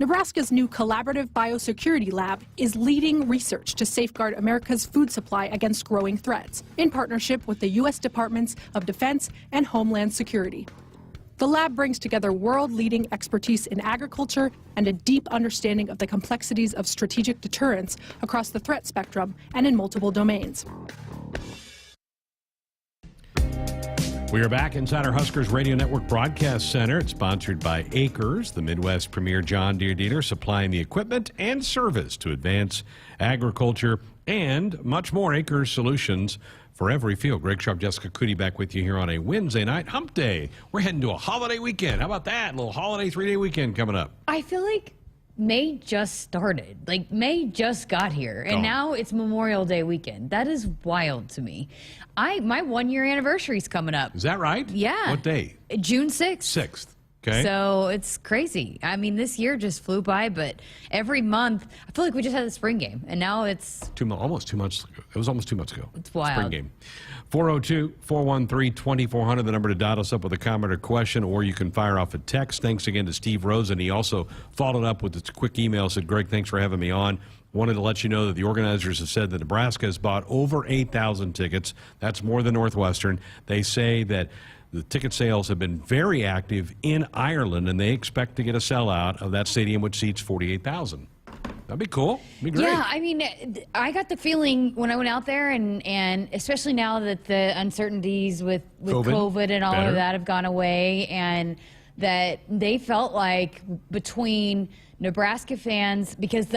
Nebraska's new collaborative biosecurity lab is leading research to safeguard America's food supply against growing threats, in partnership with the U.S. Departments of Defense and Homeland Security. The lab brings together world-leading expertise in agriculture and a deep understanding of the complexities of strategic deterrence across the threat spectrum and in multiple domains. We are back inside our Huskers Radio Network Broadcast Center. It's sponsored by Acres, the Midwest premier John Deere dealer, supplying the equipment and service to advance agriculture and much more. Acres solutions for every field. Greg Sharpe, Jessica Coody back with you here on a Wednesday night hump day. We're heading to a holiday weekend. How about that? A little holiday 3-day weekend coming up. I feel like May just started. Like, May just got here, and now it's Memorial Day weekend. That is wild to me. My 1-year anniversary is coming up. Is that right? Yeah. What day? June 6th. 6th. Okay. So it's crazy. I mean, this year just flew by, but every month, I feel like we just had a spring game, and now it's almost 2 months ago. It was almost 2 months ago. It's wild. Spring game. 402-413-2400, the number to dot us up with a comment or question, or you can fire off a text. Thanks again to Steve Rosen. He also followed up with a quick email, said, Greg, thanks for having me on. Wanted to let you know that the organizers have said that Nebraska has bought over 8,000 tickets. That's more than Northwestern. They say that the ticket sales have been very active in Ireland, and they expect to get a sellout of that stadium, which seats 48,000. That'd be cool. That'd be great. Yeah, I mean, I got the feeling when I went out there, and especially now that the uncertainties with COVID and all of that have gone away, and that they felt like between Nebraska fans, because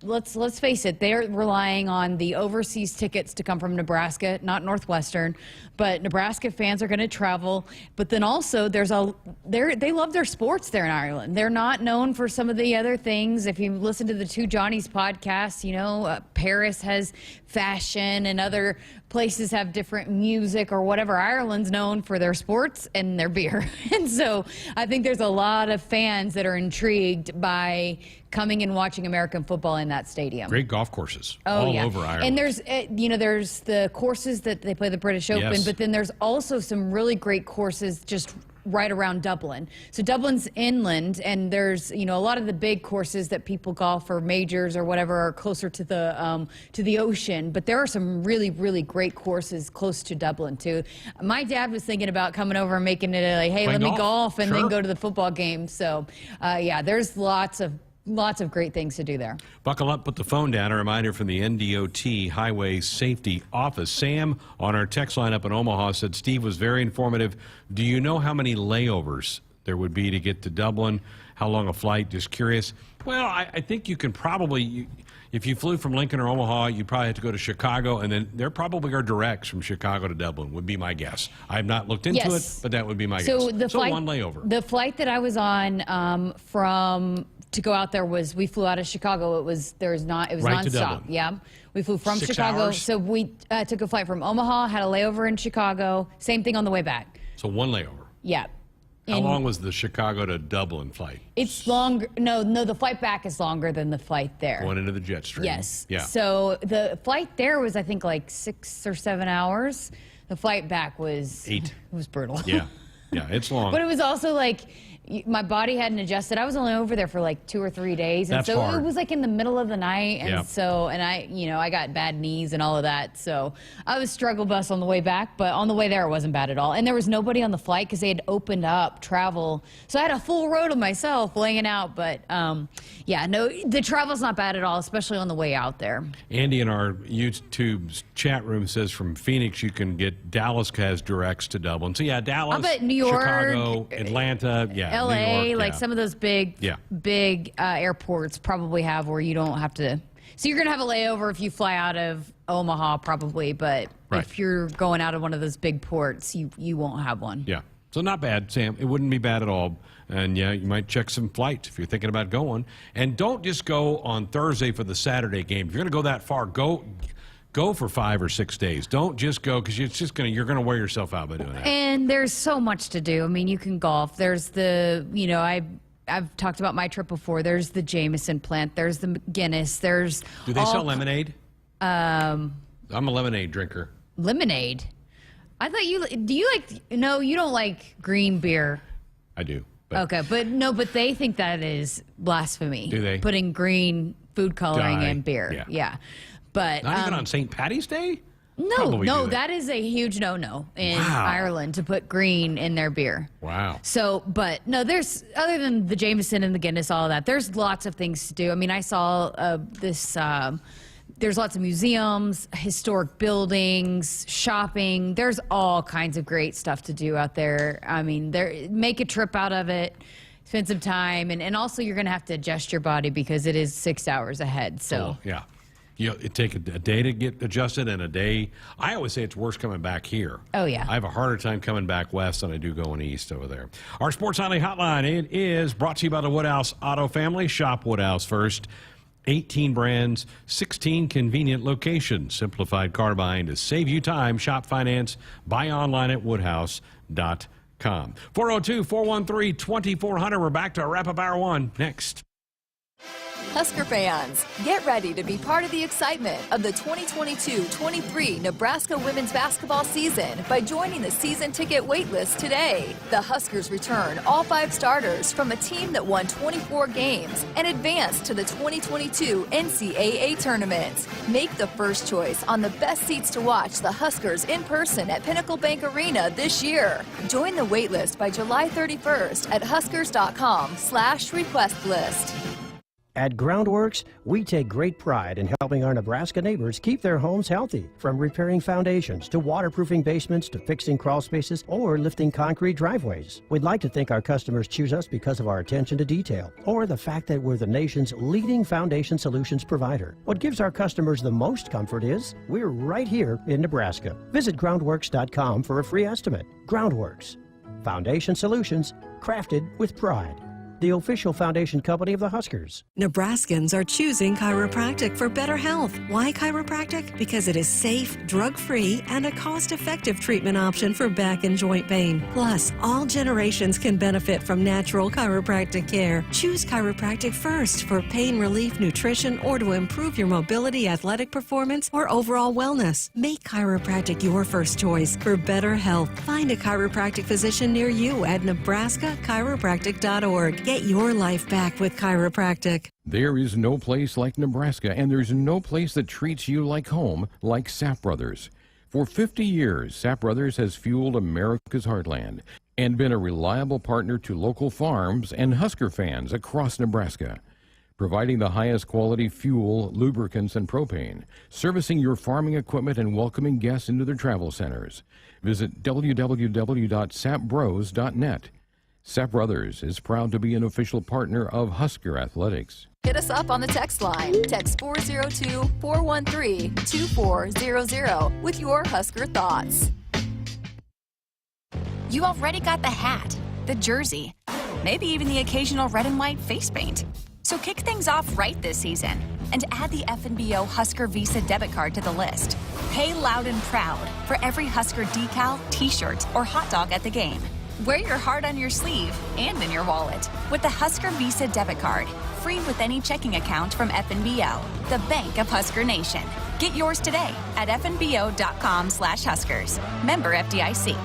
let's face it, they're relying on the overseas tickets to come from Nebraska, not Northwestern, but Nebraska fans are going to travel. But then also they love their sports there in Ireland. They're not known for some of the other things. If you listen to the Two Johnnies podcast, you know, Paris has fashion and other places have different music or whatever. Ireland's known for their sports and their beer. And so I think there's a lot of fans that are intrigued by coming and watching American football in that stadium. Great golf courses all over Ireland. And there's, there's the courses that they play the British Open, but then there's also some really great courses just right around Dublin. So Dublin's inland, and there's, a lot of the big courses that people golf or majors or whatever are closer to the ocean. But there are some really, really great courses close to Dublin too. My dad was thinking about coming over and making it like, hey, let me golf and then go to the football game. So yeah, there's lots of lots of great things to do there. Buckle up, put the phone down. A reminder from the NDOT Highway Safety Office. Sam on our text line up in Omaha said Steve was very informative. Do you know how many layovers there would be to get to Dublin? How long a flight? Just curious. Well, I think you can probably, if you flew from Lincoln or Omaha, you'd probably have to go to Chicago, and then there probably are directs from Chicago to Dublin, would be my guess. I have not looked into it, but that would be my guess. So one layover. The flight that I was on to go out there we flew out of Chicago. It was nonstop. Yeah. We flew from 6 Chicago. hours? So we took a flight from Omaha, had a layover in Chicago. Same thing on the way back. So one layover. Yeah. How long was the Chicago to Dublin flight? It's longer. No, the flight back is longer than the flight there. Going into the jet stream. Yes. Yeah. So the flight there was, I think, like 6 or 7 hours. The flight back was 8. It was brutal. Yeah. Yeah, it's long. But it was also like my body hadn't adjusted. I was only over there for like 2 or 3 days, and That's so hard. it was like in the middle of the night, and Yep. I got bad knees and all of that, so I was struggle bus on the way back, but on the way there it wasn't bad at all. And there was nobody on the flight because they had opened up travel, so I had a full row to myself laying out. But the travel's not bad at all, especially on the way out there. Andy in our YouTube chat room says from Phoenix you can get Dallas has directs to Dublin. So yeah, Dallas, I bet New York, Chicago, Atlanta, LA, New York, like some of those big airports probably have where you don't have to. So you're going to have a layover if you fly out of Omaha probably, but if you're going out of one of those big ports, you won't have one. Yeah. So not bad, Sam. It wouldn't be bad at all. And yeah, you might check some flights if you're thinking about going. And don't just go on Thursday for the Saturday game. If you're going to go that far, go for 5 or 6 days. Don't just go because you're going to wear yourself out by doing that. And there's so much to do. I mean, you can golf. There's I've talked about my trip before. There's the Jameson plant. There's the Guinness. Do they sell lemonade? I'm a lemonade drinker. Lemonade? I thought you don't like green beer. I do. Okay, but they think that is blasphemy. Do they? Putting green food coloring in beer. Yeah. But not even on St. Patty's Day? No, that is a huge no-no in Ireland to put green in their beer. Wow. So, but no, there's, other than the Jameson and the Guinness, all of that, there's lots of things to do. I mean, I saw there's lots of museums, historic buildings, shopping. There's all kinds of great stuff to do out there. I mean, make a trip out of it. Spend some time. And also you're going to have to adjust your body because it is 6 hours ahead. So, yeah. It take a day to get adjusted and a day. I always say it's worse coming back here. Oh, yeah. I have a harder time coming back west than I do going east over there. Our Sports Nightly Hotline, it is brought to you by the Woodhouse Auto Family. Shop Woodhouse first. 18 brands, 16 convenient locations. Simplified car buying to save you time. Shop finance. Buy online at woodhouse.com. 402-413-2400. We're back to wrap up hour one next. Husker fans, get ready to be part of the excitement of the 2022-23 Nebraska women's basketball season by joining the season ticket waitlist today. The Huskers return all 5 starters from a team that won 24 games and advanced to the 2022 NCAA tournament. Make the first choice on the best seats to watch the Huskers in person at Pinnacle Bank Arena this year. Join the waitlist by July 31st at huskers.com/request list. At Groundworks, we take great pride in helping our Nebraska neighbors keep their homes healthy. From repairing foundations to waterproofing basements to fixing crawl spaces or lifting concrete driveways. We'd like to think our customers choose us because of our attention to detail or the fact that we're the nation's leading foundation solutions provider. What gives our customers the most comfort is we're right here in Nebraska. Visit groundworks.com for a free estimate. Groundworks. Foundation solutions crafted with pride. The official foundation company of the Huskers. Nebraskans are choosing chiropractic for better health. Why chiropractic? Because it is safe, drug-free, and a cost-effective treatment option for back and joint pain. Plus, all generations can benefit from natural chiropractic care. Choose chiropractic first for pain relief, nutrition, or to improve your mobility, athletic performance, or overall wellness. Make chiropractic your first choice for better health. Find a chiropractic physician near you at nebraska-chiropractic.org. Get your life back with chiropractic. There is no place like Nebraska, and there's no place that treats you like home like Sapp Brothers. For 50 years, Sapp Brothers has fueled America's heartland and been a reliable partner to local farms and Husker fans across Nebraska. providing the highest quality fuel, lubricants, and propane, servicing your farming equipment and welcoming guests into their travel centers. Visit www.sapbros.net. Sap Brothers is proud to be an official partner of Husker Athletics. Hit us up on the text line. Text 402-413-2400 with your Husker thoughts. You already got the hat, the jersey, maybe even the occasional red and white face paint. So kick things off right this season and add the FNBO Husker Visa debit card to the list. Pay loud and proud for every Husker decal, t-shirt, or hot dog at the game. Wear your heart on your sleeve and in your wallet with the Husker Visa debit card, free with any checking account from FNBO, the bank of Husker Nation. Get yours today at fnbo.com/Huskers. Member FDIC.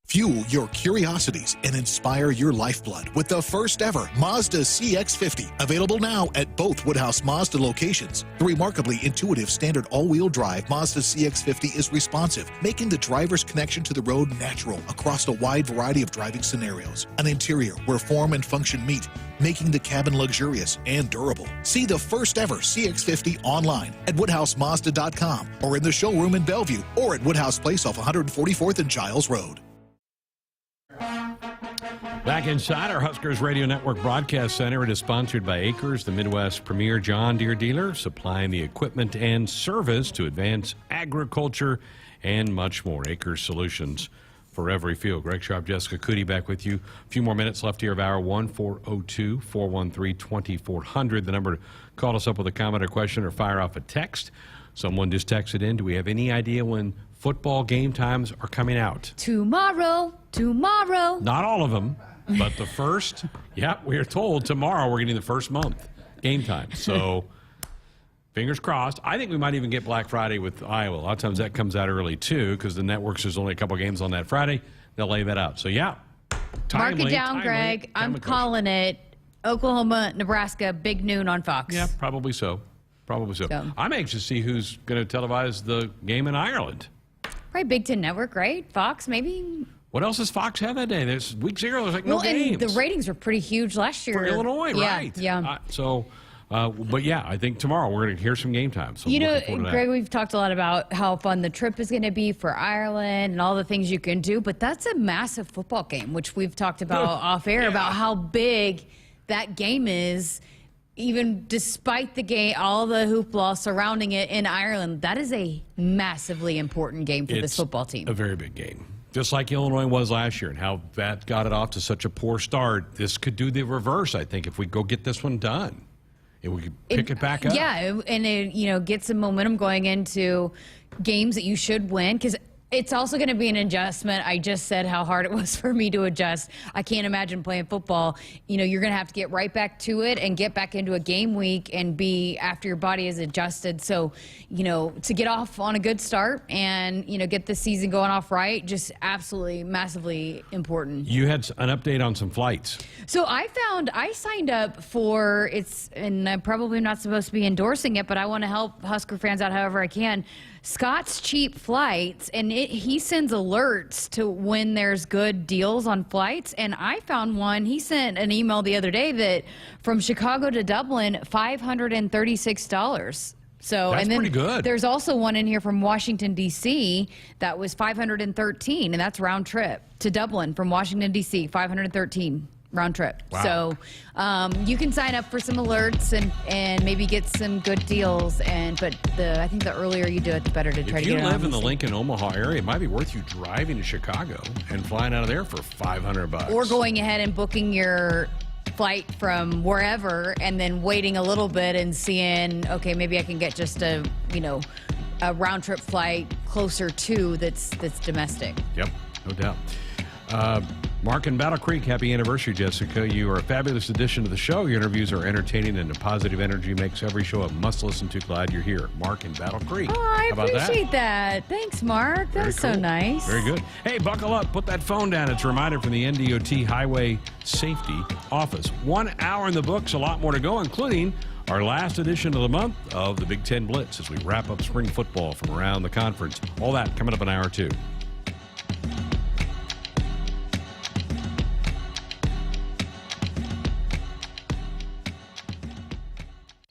Fuel your curiosities and inspire your lifeblood with the first ever Mazda CX-50. Available now at both Woodhouse Mazda locations. The remarkably intuitive standard all-wheel drive Mazda CX-50 is responsive, making the driver's connection to the road natural across a wide variety of driving scenarios. An interior where form and function meet, making the cabin luxurious and durable. See the first ever CX-50 online at WoodhouseMazda.com or in the showroom in Bellevue or at Woodhouse Place off 144th and Giles Road. Back inside our Huskers Radio Network Broadcast Center, it is sponsored by Acres, the Midwest's premier John Deere dealer, supplying the equipment and service to advance agriculture and much more. Acres Solutions for every field. Greg Sharpe, Jessica Coody back with you. A few more minutes left here of hour one, 402-413-2400. The number to call us up with a comment or question or fire off a text. Someone just texted in. Do we have any idea when football game times are coming out? Tomorrow. Not all of them. But the first, we are told tomorrow we're getting the first month game time. So fingers crossed. I think we might even get Black Friday with Iowa. A lot of times that comes out early, too, because the networks, there's only a couple games on that Friday. They'll lay that out. So, mark it down, Greg. I'm calling it Oklahoma, Nebraska, big noon on Fox. Yeah, probably so. I'm anxious to see who's going to televise the game in Ireland. Right, Big Ten Network, right? Fox, maybe. What else does Fox have that day? There's week 0. There's no games. And the ratings were pretty huge last year for Illinois, right? Yeah. I think tomorrow we're going to hear some game time. So Greg, we've talked a lot about how fun the trip is going to be for Ireland and all the things you can do, but that's a massive football game, which we've talked about off air about how big that game is. Even despite the game, all the hoopla surrounding it in Ireland, that is a massively important game for this football team. A very big game. Just like Illinois was last year and how that got it off to such a poor start. This could do the reverse, I think, if we go get this one done. If we could pick it back up. Yeah, and get some momentum going into games that you should win, because it's also going to be an adjustment. I just said how hard it was for me to adjust. I can't imagine playing football. You're going to have to get right back to it and get back into a game week and be after your body is adjusted. So, to get off on a good start and, get the season going off right, just absolutely massively important. You had an update on some flights. So I signed up for and I'm probably not supposed to be endorsing it, but I want to help Husker fans out however I can. Scott's Cheap Flights, and he sends alerts to when there's good deals on flights. And I found one. He sent an email the other day that from Chicago to Dublin, $536. So that's pretty good. There's also one in here from Washington, D.C. that was $513, and that's round trip to Dublin from Washington, D.C., $513. Round trip. Wow. So you can sign up for some alerts and maybe get some good deals. But I think the earlier you do it, the better to try to get it. If you live in the Lincoln, Omaha area, it might be worth you driving to Chicago and flying out of there for $500. Or going ahead and booking your flight from wherever and then waiting a little bit and seeing, okay, maybe I can get just a round trip flight closer to that's domestic. Yep, no doubt. Mark in Battle Creek, happy anniversary, Jessica. You are a fabulous addition to the show. Your interviews are entertaining and the positive energy makes every show a must listen to. Glad you're here. Mark in Battle Creek. Oh, I How about appreciate that. Thanks, Mark. That's cool. So nice. Very good. Hey, buckle up. Put that phone down. It's a reminder from the NDOT Highway Safety Office. 1 hour in the books, a lot more to go, including our last edition of the month of the Big Ten Blitz as we wrap up spring football from around the conference. All that coming up in hour 2.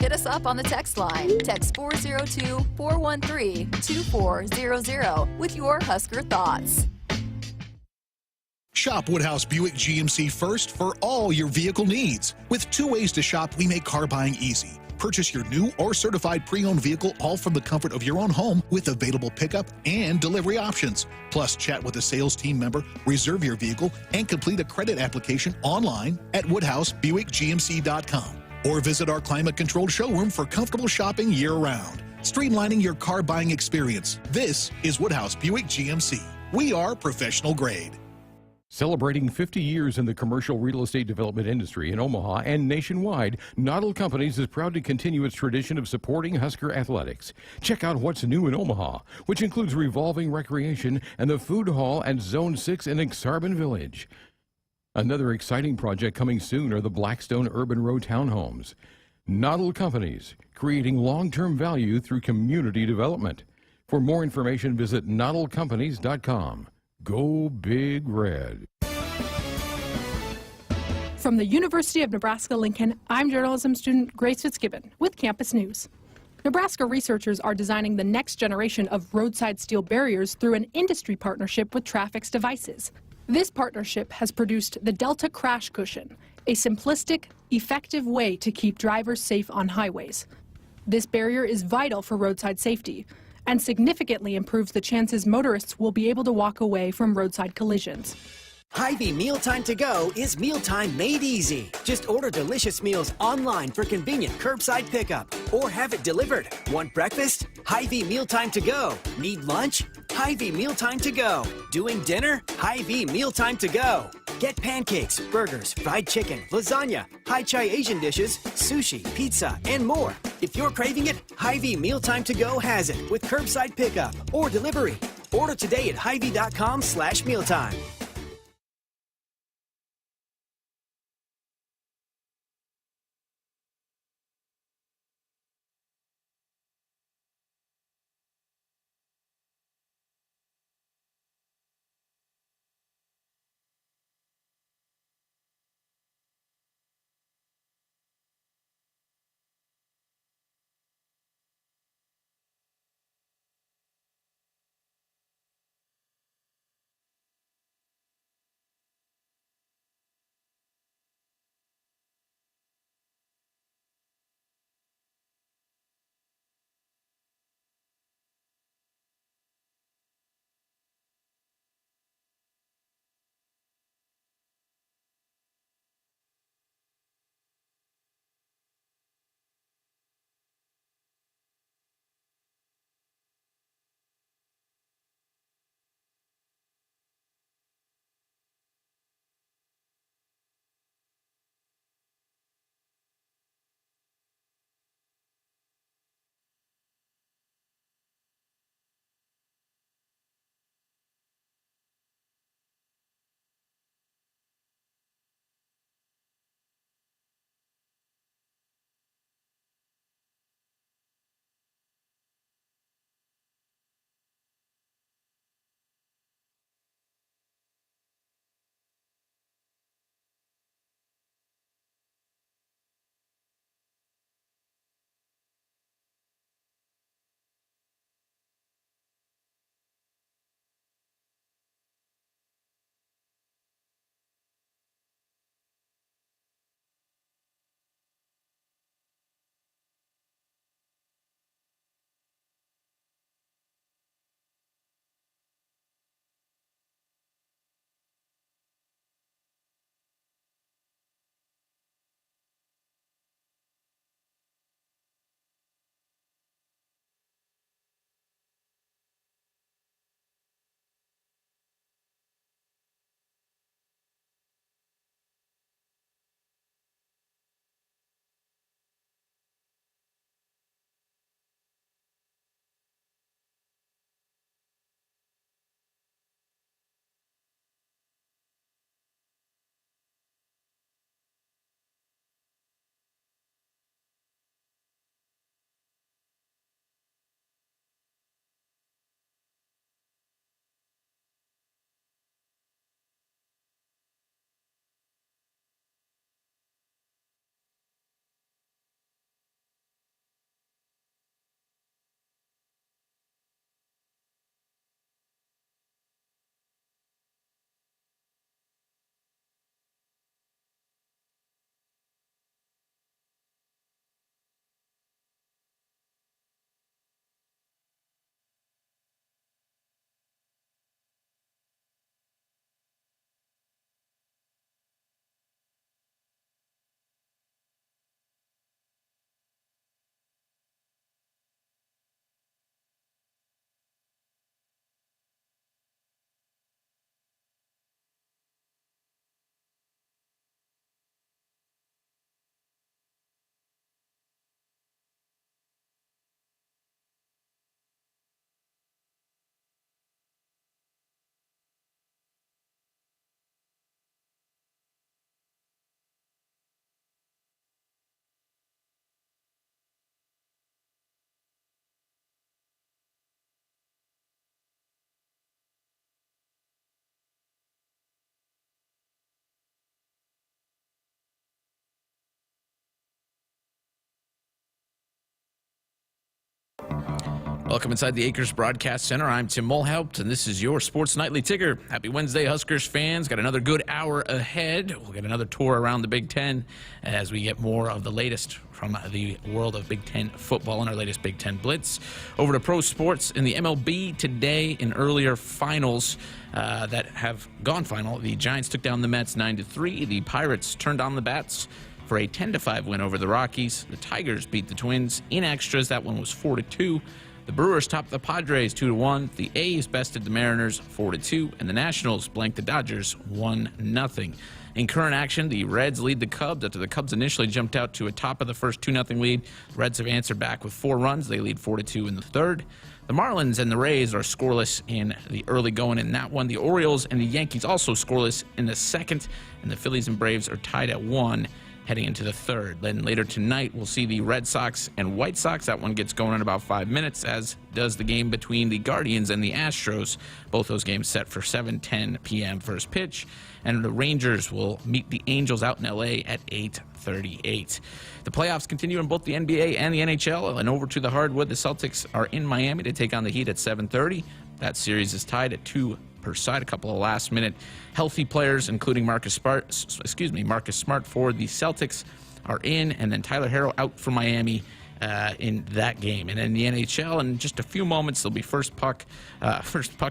Hit us up on the text line. Text 402-413-2400 with your Husker thoughts. Shop Woodhouse Buick GMC first for all your vehicle needs. With 2 ways to shop, we make car buying easy. Purchase your new or certified pre-owned vehicle all from the comfort of your own home with available pickup and delivery options. Plus, chat with a sales team member, reserve your vehicle, and complete a credit application online at WoodhouseBuickGMC.com. Or visit our climate-controlled showroom for comfortable shopping year-round. Streamlining your car buying experience. This is Woodhouse Buick GMC. We are professional grade. Celebrating 50 years in the commercial real estate development industry in Omaha and nationwide, Noddle Companies is proud to continue its tradition of supporting Husker athletics. Check out what's new in Omaha, which includes revolving recreation and the food hall at Zone 6 in Exarban Village. Another exciting project coming soon are the Blackstone Urban Row townhomes. Noddle Companies, creating long-term value through community development. For more information, visit noddlecompanies.com. Go Big Red. From the University of Nebraska-Lincoln, I'm journalism student Grace Fitzgibbon with Campus News. Nebraska researchers are designing the next generation of roadside steel barriers through an industry partnership with Trafix Devices. This partnership has produced the Delta Crash Cushion, a simplistic, effective way to keep drivers safe on highways. This barrier is vital for roadside safety and significantly improves the chances motorists will be able to walk away from roadside collisions. Hy-Vee Mealtime to Go is mealtime made easy. Just order delicious meals online for convenient curbside pickup or have it delivered. Want breakfast? Hy-Vee Mealtime to Go. Need lunch? Hy-Vee Mealtime to Go. Doing dinner? Hy-Vee Mealtime to Go. Get pancakes, burgers, fried chicken, lasagna, high chai Asian dishes, sushi, pizza, and more. If you're craving it, Hy-Vee Mealtime to Go has it with curbside pickup or delivery. Order today at Hy-Vee.com/mealtime. Welcome inside the Acres Broadcast Center. I'm Tim Mulhaupt, and this is your Sports Nightly Ticker. Happy Wednesday, Huskers fans. Got another good hour ahead. We'll get another tour around the Big Ten as we get more of the latest from the world of Big Ten football in our latest Big Ten Blitz. Over to pro sports in the MLB today in earlier finals that have gone final. The Giants took down the Mets 9-3. The Pirates turned on the bats for a 10-5 win over the Rockies. The Tigers beat the Twins in extras. That one was 4-2. The Brewers topped the Padres 2-1. The A's bested the Mariners 4-2, and the Nationals blanked the Dodgers 1-0. In current action, the Reds lead the Cubs after the Cubs initially jumped out to a top of the first 2-0 lead. The Reds have answered back with 4 runs. They lead 4-2 in the third. The Marlins and the Rays are scoreless in the early going in that one. The Orioles and the Yankees also scoreless in the second, and the Phillies and Braves are tied at 1. Heading into the third. Then later tonight, we'll see the Red Sox and White Sox. That one gets going in about 5 minutes, as does the game between the Guardians and the Astros. Both those games set for 7:10 p.m. first pitch. And the Rangers will meet the Angels out in L.A. at 8:38. The playoffs continue in both the NBA and the NHL. And over to the hardwood, the Celtics are in Miami to take on the Heat at 7:30. That series is tied at 2 per side. A couple of last-minute healthy players, including Marcus Smart for the Celtics, are in, and then Tyler Herro out for Miami in that game. And in the NHL, in just a few moments, there'll be first puck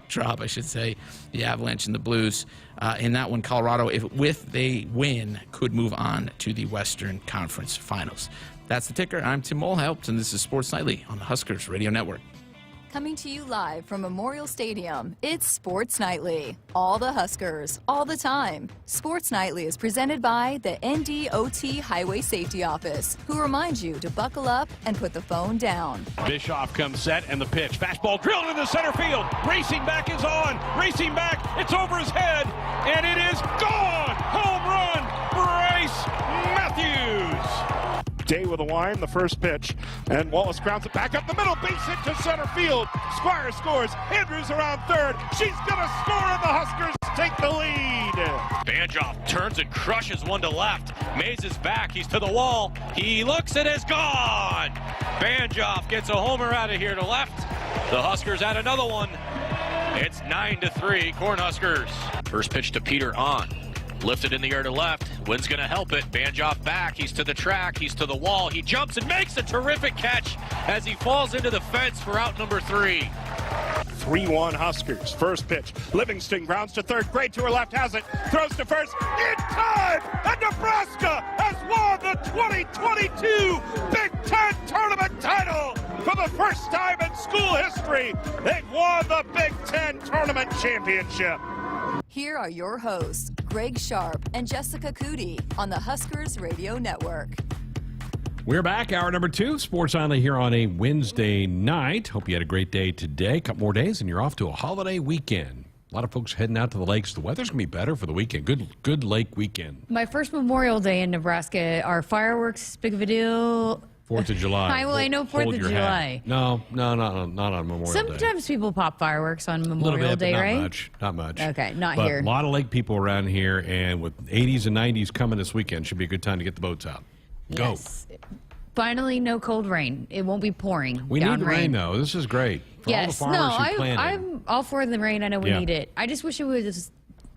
drop, I should say. The Avalanche and the Blues. In that one, Colorado, if they win, could move on to the Western Conference Finals. That's the ticker. I'm Tim Mulhaupt, and this is Sports Nightly on the Huskers Radio Network. Coming to you live from Memorial Stadium, it's Sports Nightly. All the Huskers, all the time. Sports Nightly is presented by the NDOT Highway Safety Office, who reminds you to buckle up and put the phone down. Bischoff comes set, and the pitch. Fastball drilled into center field. Racing back is on. Racing back. It's over his head, and it is gone. Home run, Bryce Matthews. Day with a line, the first pitch, and Wallace grounds it back up the middle, base hit to center field. Squire scores. Andrews around third. She's gonna score, and the Huskers take the lead. Banjoff turns and crushes one to left. Mays is back. He's to the wall. He looks and is gone. Banjoff gets a homer out of here to left. The Huskers add another one. It's 9-3, Cornhuskers. First pitch to Peter on. Lifted in the air to left. Wind's going to help it. Banjoff back. He's to the track. He's to the wall. He jumps and makes a terrific catch as he falls into the fence for out number 3. 3-1 Huskers. First pitch. Livingston grounds to third. Gray to her left has it. Throws to first. In time! And Nebraska has won the 2022 Big Ten Tournament title! For the first time in school history, they've won the Big Ten Tournament Championship. Here are your hosts, Greg Sharpe and Jessica Coody on the Huskers Radio Network. We're back, hour number 2, Sports Nightly here on a Wednesday night. Hope you had a great day today. A couple more days, and you're off to a holiday weekend. A lot of folks heading out to the lakes. The weather's going to be better for the weekend. Good lake weekend. My first Memorial Day in Nebraska. Are fireworks big of a deal? 4th of July. I know 4th of July. No, not on Memorial Day. Sometimes people pop fireworks on Memorial Little bit, Day, but not right? Not much. Okay, not but here. A lot of lake people around here, and with 80s and 90s coming this weekend, should be a good time to get the boats out. Go. Yes. Finally, no cold rain. It won't be pouring. We need the rain, though. This is great. For all the farmers who planted. I'm all for the rain. I know we need it. I just wish it was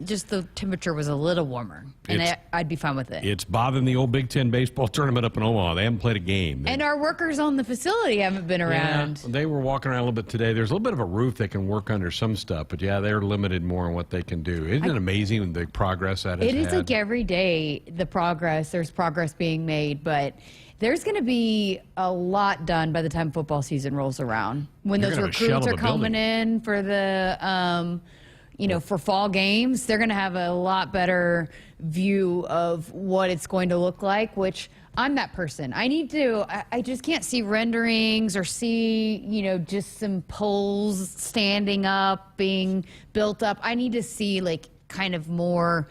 just the temperature was a little warmer, and I'd be fine with it. It's bothering the old Big Ten baseball tournament up in Omaha. They haven't played a game. And our workers on the facility haven't been around. Yeah, they were walking around a little bit today. There's a little bit of a roof they can work under some stuff, but they're limited more on what they can do. Isn't it amazing the progress that has had? It is like every day there's progress being made, but there's going to be a lot done by the time football season rolls around. When those recruits are coming in for the for fall games, they're going to have a lot better view of what it's going to look like, which I'm that person. I just can't see renderings or see, just some poles standing up, being built up. I need to see kind of more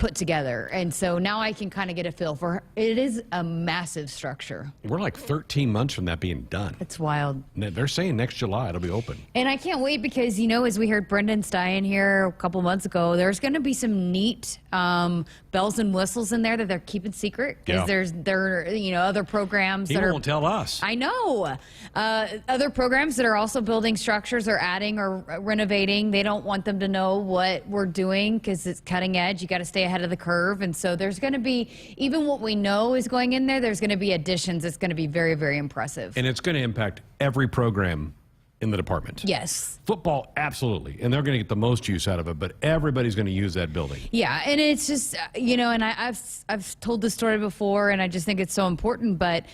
put together. And so now I can kind of get a feel for it. Is a massive structure. We're like 13 months from that being done. It's wild. They're saying next July it'll be open. And I can't wait because, you know, as we heard Brendan Stein here a couple months ago, there's going to be some neat bells and whistles in there that they're keeping secret because there are, you know, other programs He won't tell us. I know. Other programs that are also building structures or adding or renovating, they don't want them to know what we're doing because it's cutting edge. You got to stay ahead of the curve. And so there's going to be, even what we know is going in there, there's going to be additions. It's going to be very, very impressive. And it's going to impact every program in the department. Yes. Football, absolutely. And they're going to get the most use out of it, but everybody's going to use that building. Yeah, and it's just, you know, and I've told this story before, and I just think it's so important, but,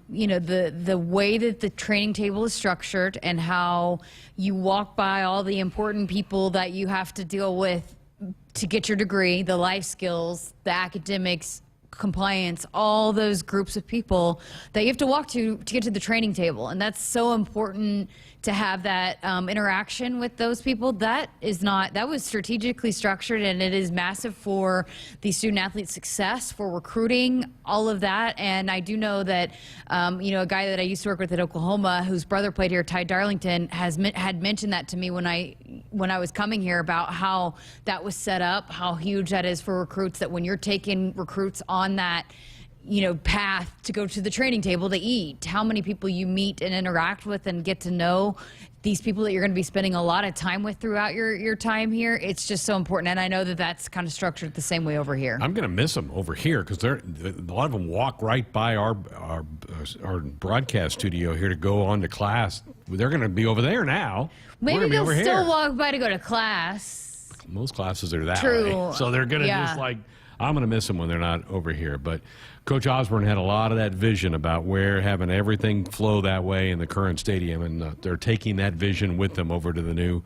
you know, the way that the training table is structured and how you walk by all the important people that you have to deal with to get your degree, the life skills, the academics, compliance, all those groups of people that you have to walk to get to the training table. And that's so important to have that interaction with those people. That was strategically structured, and it is massive for the student athlete success, for recruiting, all of that. And I do know that, you know, a guy that I used to work with at Oklahoma, whose brother played here, Ty Darlington, had mentioned that to me when I was coming here about how that was set up, how huge that is for recruits, that when you're taking recruits on that, you know, path to go to the training table to eat, how many people you meet and interact with and get to know these people that you're going to be spending a lot of time with throughout your time here. It's just so important. And I know that that's kind of structured the same way over here. I'm going to miss them over here because a lot of them walk right by our broadcast studio here to go on to class. They're going to be over there now. Maybe they'll still walk by to go to class. Most classes are that True. way. So they're going to just like, I'm going to miss them when they're not over here. But Coach Osborne had a lot of that vision about having everything flow that way in the current stadium, and they're taking that vision with them over to the new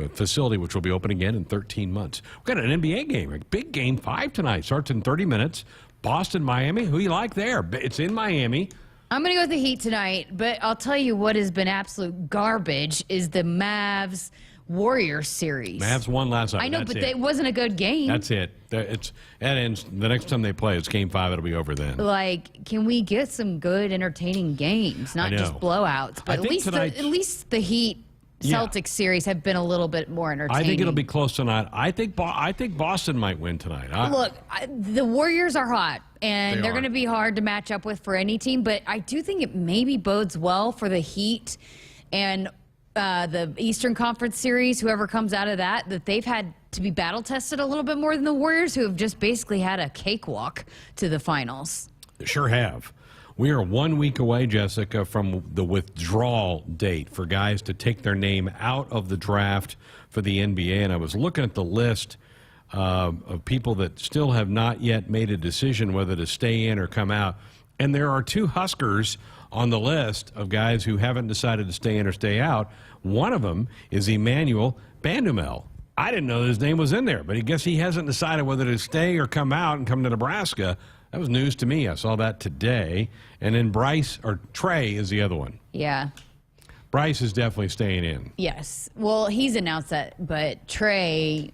facility, which will be open again in 13 months. We've got an NBA game, a big game 5 tonight. Starts in 30 minutes. Boston, Miami. Who you like there? It's in Miami. I'm going to go with the Heat tonight, but I'll tell you what has been absolute garbage is the Mavs Warriors series. Mavs won last night. I know, but it wasn't a good game. That's it. That ends the next time they play. It's game 5. It'll be over then. Like, can we get some good, entertaining games, not just blowouts? But at least the Heat Celtics series have been a little bit more entertaining. I think it'll be close tonight. I think Boston might win tonight. Look, the Warriors are hot, and they're going to be hard to match up with for any team. But I do think it maybe bodes well for the Heat and the Eastern Conference series, whoever comes out of that they've had to be battle tested a little bit more than the Warriors, who have just basically had a cakewalk to the finals. They sure have. We are 1 week away, Jessica, from the withdrawal date for guys to take their name out of the draft for the NBA. And I was looking at the list of people that still have not yet made a decision whether to stay in or come out. And there are 2 Huskers on the list of guys who haven't decided to stay in or stay out. One of them is Emmanuel Bandumel. I didn't know his name was in there, but I guess he hasn't decided whether to stay or come out and come to Nebraska. That was news to me. I saw that today. And then Trey is the other one. Yeah. Bryce is definitely staying in. Yes. Well, he's announced that, but Trey,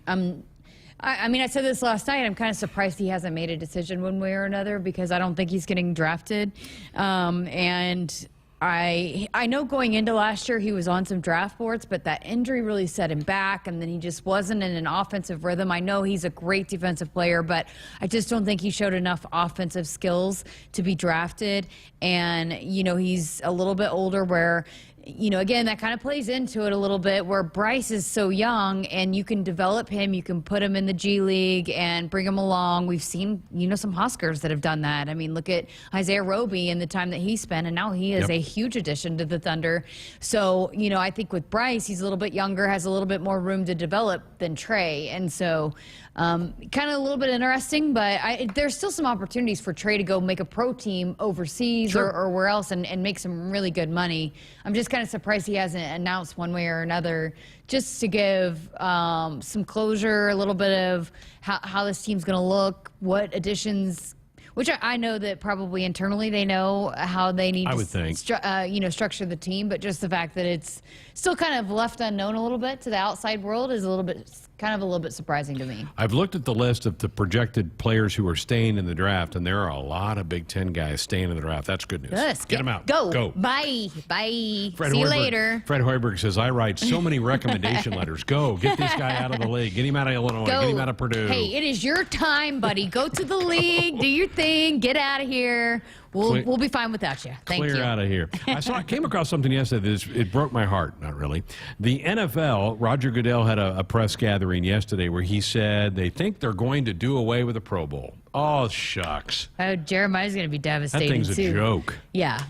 I mean, I said this last night. I'm kind of surprised he hasn't made a decision one way or another because I don't think he's getting drafted. And I know going into last year he was on some draft boards, but that injury really set him back, and then he just wasn't in an offensive rhythm. I know he's a great defensive player, but I just don't think he showed enough offensive skills to be drafted. And, you know, he's a little bit older where, you know, again, that kind of plays into it a little bit where Bryce is so young and you can develop him, you can put him in the G League and bring him along. We've seen, you know, some Huskers that have done that. I mean, look at Isaiah Roby and the time that he spent, and now he is a huge addition to the Thunder. So, you know, I think with Bryce, he's a little bit younger, has a little bit more room to develop than Trey. And so kind of a little bit interesting, but there's still some opportunities for Trey to go make a pro team overseas or where else and make some really good money. I'm just kind of surprised he hasn't announced one way or another, just to give some closure, a little bit of how this team's going to look, what additions, which I know that probably internally they know how they need to structure the team, but just the fact that it's still kind of left unknown a little bit to the outside world is a little bit kind of a little bit surprising to me. I've looked at the list of the projected players who are staying in the draft, and there are a lot of Big Ten guys staying in the draft. That's good news. Yes, Get them out. Go. Bye. See you later. Fred Hoiberg says, I write so many recommendation letters. Go. Get this guy out of the league. Get him out of Illinois. Go. Get him out of Purdue. Hey, it is your time, buddy. Go to the league. Do your thing. Get out of here. We'll be fine without you. Thank you. Clear out of here. I came across something yesterday that it broke my heart. Not really. The NFL, Roger Goodell had a press gathering yesterday where he said they think they're going to do away with the Pro Bowl. Oh, shucks. Oh, Jeremiah's going to be devastated, That thing's too. a joke. Yeah.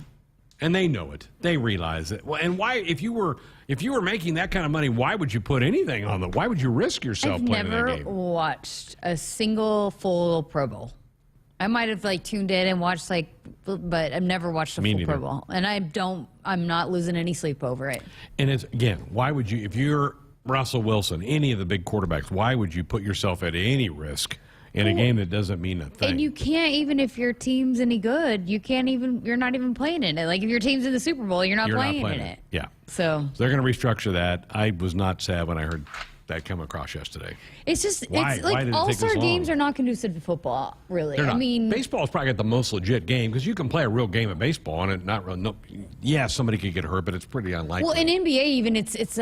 And they know it. They realize it. Well, and why, if you were making that kind of money, why would you put anything on the? Why would you risk yourself playing that game? I've never watched a single full Pro Bowl. I might have tuned in and watched but I've never watched a full Pro Bowl, and I'm not losing any sleep over it. And it's again, why would you, if you're Russell Wilson, any of the big quarterbacks, why would you put yourself at any risk in a game that doesn't mean a thing? And you can't, even if your team's any good, you're not even playing in it. Like if your team's in the Super Bowl, you're not playing in it. Yeah. So they're going to restructure that. I was not sad when I heard that come across yesterday. It's just, why it's like did it all-star take this games long? are not conducive to football, really. They're not. I mean, baseball's probably got the most legit game because you can play a real game of baseball and it not real. No, yeah, somebody could get hurt, but it's pretty unlikely. well, in NBA even it's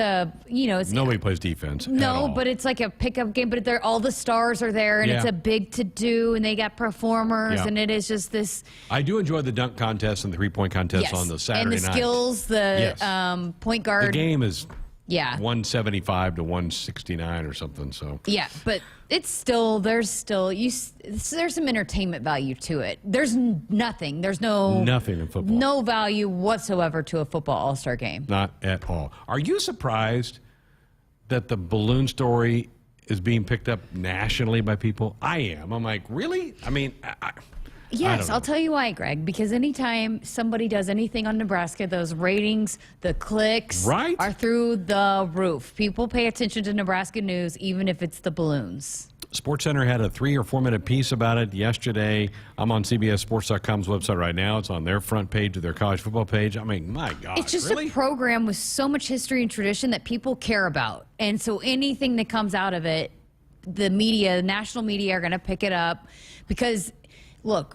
Nobody plays defense. no, but it's like a pickup game. But all the stars are there, and it's Yeah. a big to do, and they got performers, Yeah. and it is just this. I do enjoy the dunk contest and the three-point contest Yes, on the Saturday and the night. skills, the point guard. The game is 175 to 169 or something. So Yeah, but it's still there's some entertainment value to it. There's nothing. There's nothing in football. No value whatsoever to a football all-star game. Not at all. Are you surprised that the balloon story is being picked up nationally by people? I am. I'm like, really? I mean, Yes, I'll tell you why, Greg. Because anytime somebody does anything on Nebraska, those ratings, the clicks are through the roof. People pay attention to Nebraska news, even if it's the balloons. SportsCenter had a 3 or 4 minute piece about it yesterday. I'm on CBSSports.com's website right now. It's on their front page of their college football page. I mean, my God, It's just a program with so much history and tradition that people care about. And so anything that comes out of it, the media, the national media are going to pick it up because, look,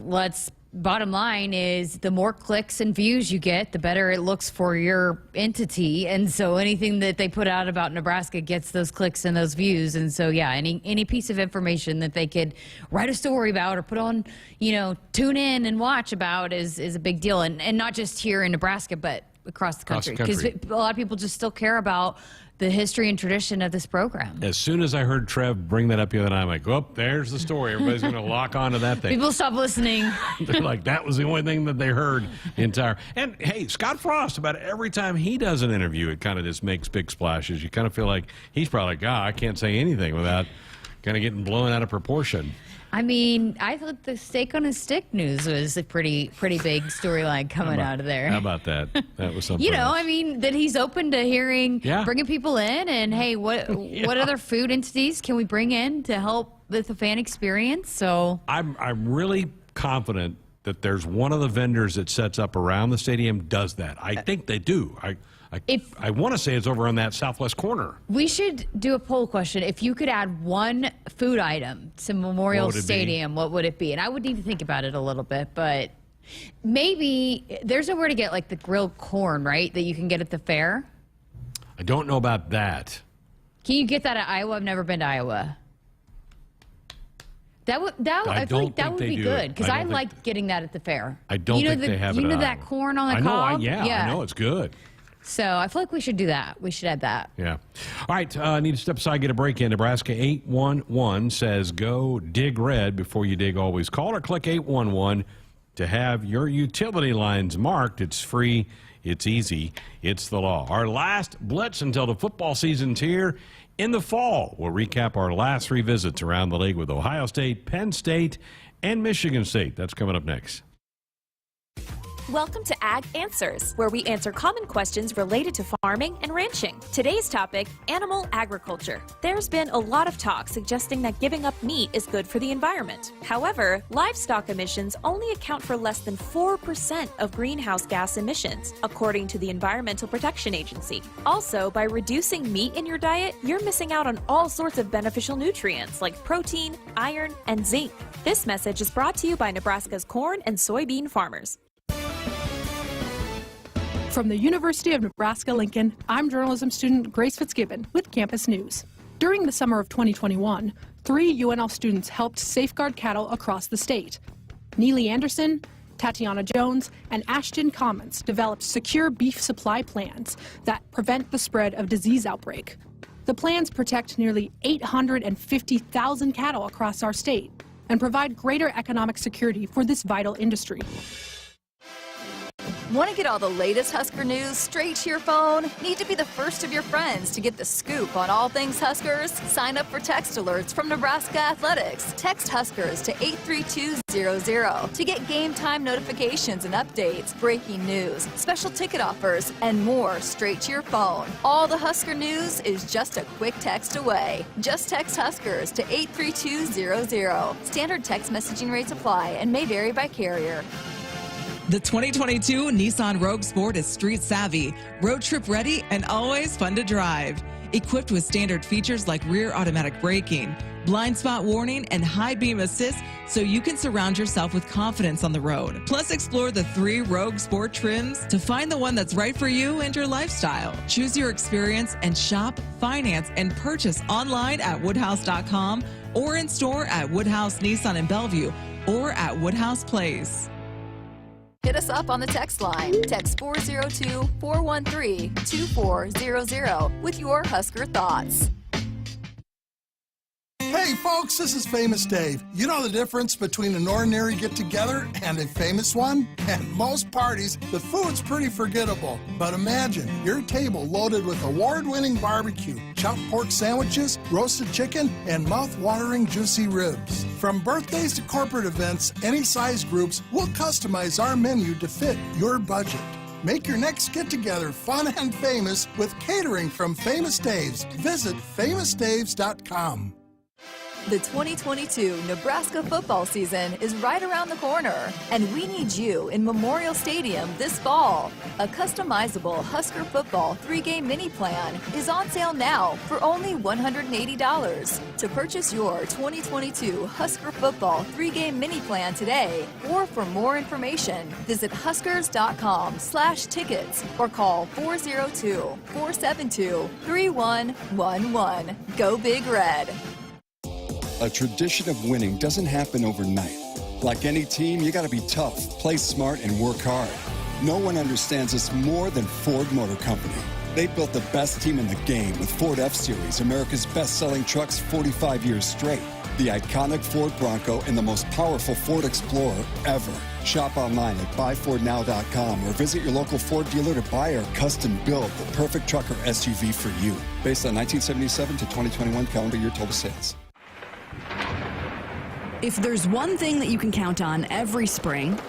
bottom line is the more clicks and views you get, the better it looks for your entity. And so anything that they put out about Nebraska gets those clicks and those views. And so, yeah, any piece of information that they could write a story about or put on, tune in and watch about is a big deal. And not just here in Nebraska, but across the country. Because a lot of people just still care about the history and tradition of this program. As soon as I heard Trev bring that up the other night, I'm like, oh, there's the story. Everybody's going to lock onto that thing. People stop listening. They're like, that was the only thing that they heard the entire. And hey, Scott Frost, about every time he does an interview, it kind of just makes big splashes. You kind of feel like he's probably like, I can't say anything without kind of getting blown out of proportion. I mean, I thought the steak on a stick news was a pretty big storyline coming out of there. How about that? That was something. I mean, that he's open to hearing, bringing people in, and hey, what other food entities can we bring in to help with the fan experience? So I'm really confident that there's one of the vendors that sets up around the stadium does that. I think they do. I want to say it's over on that southwest corner. We should do a poll question. If you could add one food item to Memorial Stadium, what would it be? And I would need to think about it a little bit, but maybe there's nowhere to get the grilled corn, right, that you can get at the fair? I don't know about that. Can you get that at Iowa? I've never been to Iowa. I feel like that would be good because I like getting that at the fair. I don't think they have it. You know that corn on the cob? I know it's good. So I feel like we should do that. We should add that. Yeah. All right. Need to step aside, get a break in. Nebraska 811 says go dig red before you dig always. Call or click 811 to have your utility lines marked. It's free. It's easy. It's the law. Our last blitz until the football season's here in the fall. We'll recap our last 3 visits around the league with Ohio State, Penn State, and Michigan State. That's coming up next. Welcome to Ag Answers, where we answer common questions related to farming and ranching. Today's topic, animal agriculture. There's been a lot of talk suggesting that giving up meat is good for the environment. However, livestock emissions only account for less than 4% of greenhouse gas emissions, according to the Environmental Protection Agency. Also, by reducing meat in your diet, you're missing out on all sorts of beneficial nutrients like protein, iron, and zinc. This message is brought to you by Nebraska's corn and soybean farmers. From the University of Nebraska-Lincoln, I'm journalism student Grace Fitzgibbon with Campus News. During the summer of 2021, 3 UNL students helped safeguard cattle across the state. Neely Anderson, Tatiana Jones, and Ashton Commons developed secure beef supply plans that prevent the spread of disease outbreak. The plans protect nearly 850,000 cattle across our state and provide greater economic security for this vital industry. Want to get all the latest Husker news straight to your phone? Need to be the first of your friends to get the scoop on all things Huskers? Sign up for text alerts from Nebraska Athletics. Text Huskers to 83200 to get game time notifications and updates, breaking news, special ticket offers, and more straight to your phone. All the Husker news is just a quick text away. Just text Huskers to 83200. Standard text messaging rates apply and may vary by carrier. The 2022 Nissan Rogue Sport is street savvy, road trip ready, and always fun to drive. Equipped with standard features like rear automatic braking, blind spot warning, and high beam assist, so you can surround yourself with confidence on the road. Plus, explore the 3 Rogue Sport trims to find the one that's right for you and your lifestyle. Choose your experience and shop, finance, and purchase online at woodhouse.com or in store at Woodhouse Nissan in Bellevue or at Woodhouse Place. Hit us up on the text line. Text 402-413-2400 with your Husker thoughts. Hey folks, this is Famous Dave. You know the difference between an ordinary get-together and a famous one? At most parties, the food's pretty forgettable. But imagine your table loaded with award-winning barbecue, chopped pork sandwiches, roasted chicken, and mouth-watering juicy ribs. From birthdays to corporate events, any size groups, we'll customize our menu to fit your budget. Make your next get-together fun and famous with catering from Famous Dave's. Visit famousdaves.com. The 2022 Nebraska football season is right around the corner, and we need you in Memorial Stadium this fall. A customizable Husker football 3-game mini plan is on sale now for only $180. To purchase your 2022 Husker football 3-game mini plan today, or for more information, visit huskers.com/tickets or call 402-472-3111. Go Big Red. A tradition of winning doesn't happen overnight. Like any team, you got to be tough, play smart, and work hard. No one understands this more than Ford Motor Company. They built the best team in the game with Ford F-Series, America's best-selling trucks 45 years straight. The iconic Ford Bronco and the most powerful Ford Explorer ever. Shop online at buyfordnow.com or visit your local Ford dealer to buy or custom build the perfect truck or SUV for you. Based on 1977 to 2021 calendar year total sales. If there's one thing that you can count on every spring,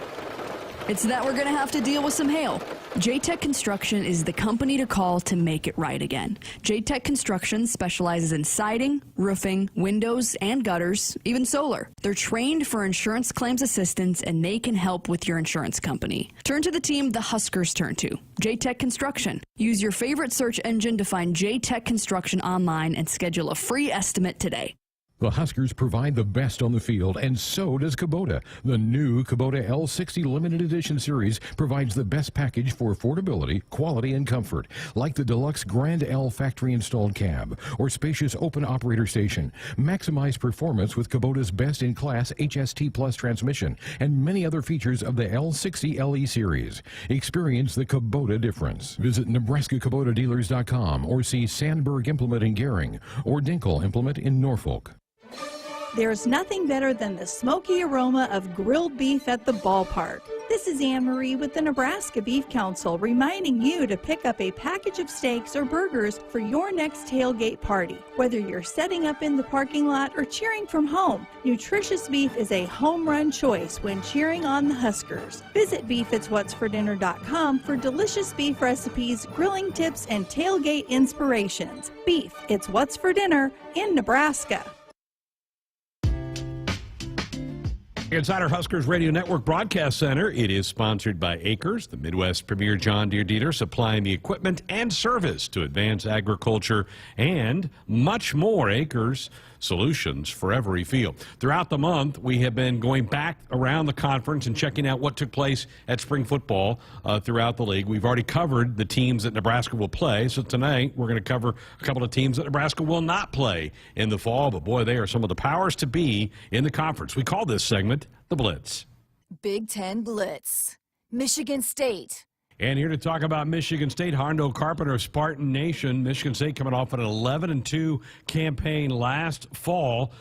it's that we're going to have to deal with some hail. J-Tech Construction is the company to call to make it right again. J-Tech Construction specializes in siding, roofing, windows, and gutters, even solar. They're trained for insurance claims assistance, and they can help with your insurance company. Turn to the team the Huskers turn to, J-Tech Construction. Use your favorite search engine to find J-Tech Construction online and schedule a free estimate today. The Huskers provide the best on the field, and so does Kubota. The new Kubota L60 Limited Edition Series provides the best package for affordability, quality, and comfort, like the deluxe Grand L factory-installed cab or spacious open operator station. Maximize performance with Kubota's best-in-class HST Plus transmission and many other features of the L60 LE Series. Experience the Kubota difference. Visit NebraskaKubotaDealers.com or see Sandberg Implement in Gering or Dinkle Implement in Norfolk. There's nothing better than the smoky aroma of grilled beef at the ballpark. This is Anne-Marie with the Nebraska Beef Council reminding you to pick up a package of steaks or burgers for your next tailgate party. Whether you're setting up in the parking lot or cheering from home, nutritious beef is a home run choice when cheering on the Huskers. Visit beefitswhatsfordinner.com for delicious beef recipes, grilling tips, and tailgate inspirations. Beef, it's what's for dinner in Nebraska. Inside our Huskers Radio Network Broadcast Center, it is sponsored by Acres, the Midwest premier John Deere dealer, supplying the equipment and service to advance agriculture and much more. Acres, solutions for every field. Throughout the month, we have been going back around the conference and checking out what took place at spring football throughout the league. We've already covered the teams that Nebraska will play, so tonight we're going to cover a couple of teams that Nebraska will not play in the fall, but boy, they are some of the powers to be in the conference. We call this segment the Blitz. Big Ten Blitz. Michigan State. And here to talk about Michigan State, Hondo Carpenter of Spartan Nation. Michigan State coming off an 11-2 campaign last fall.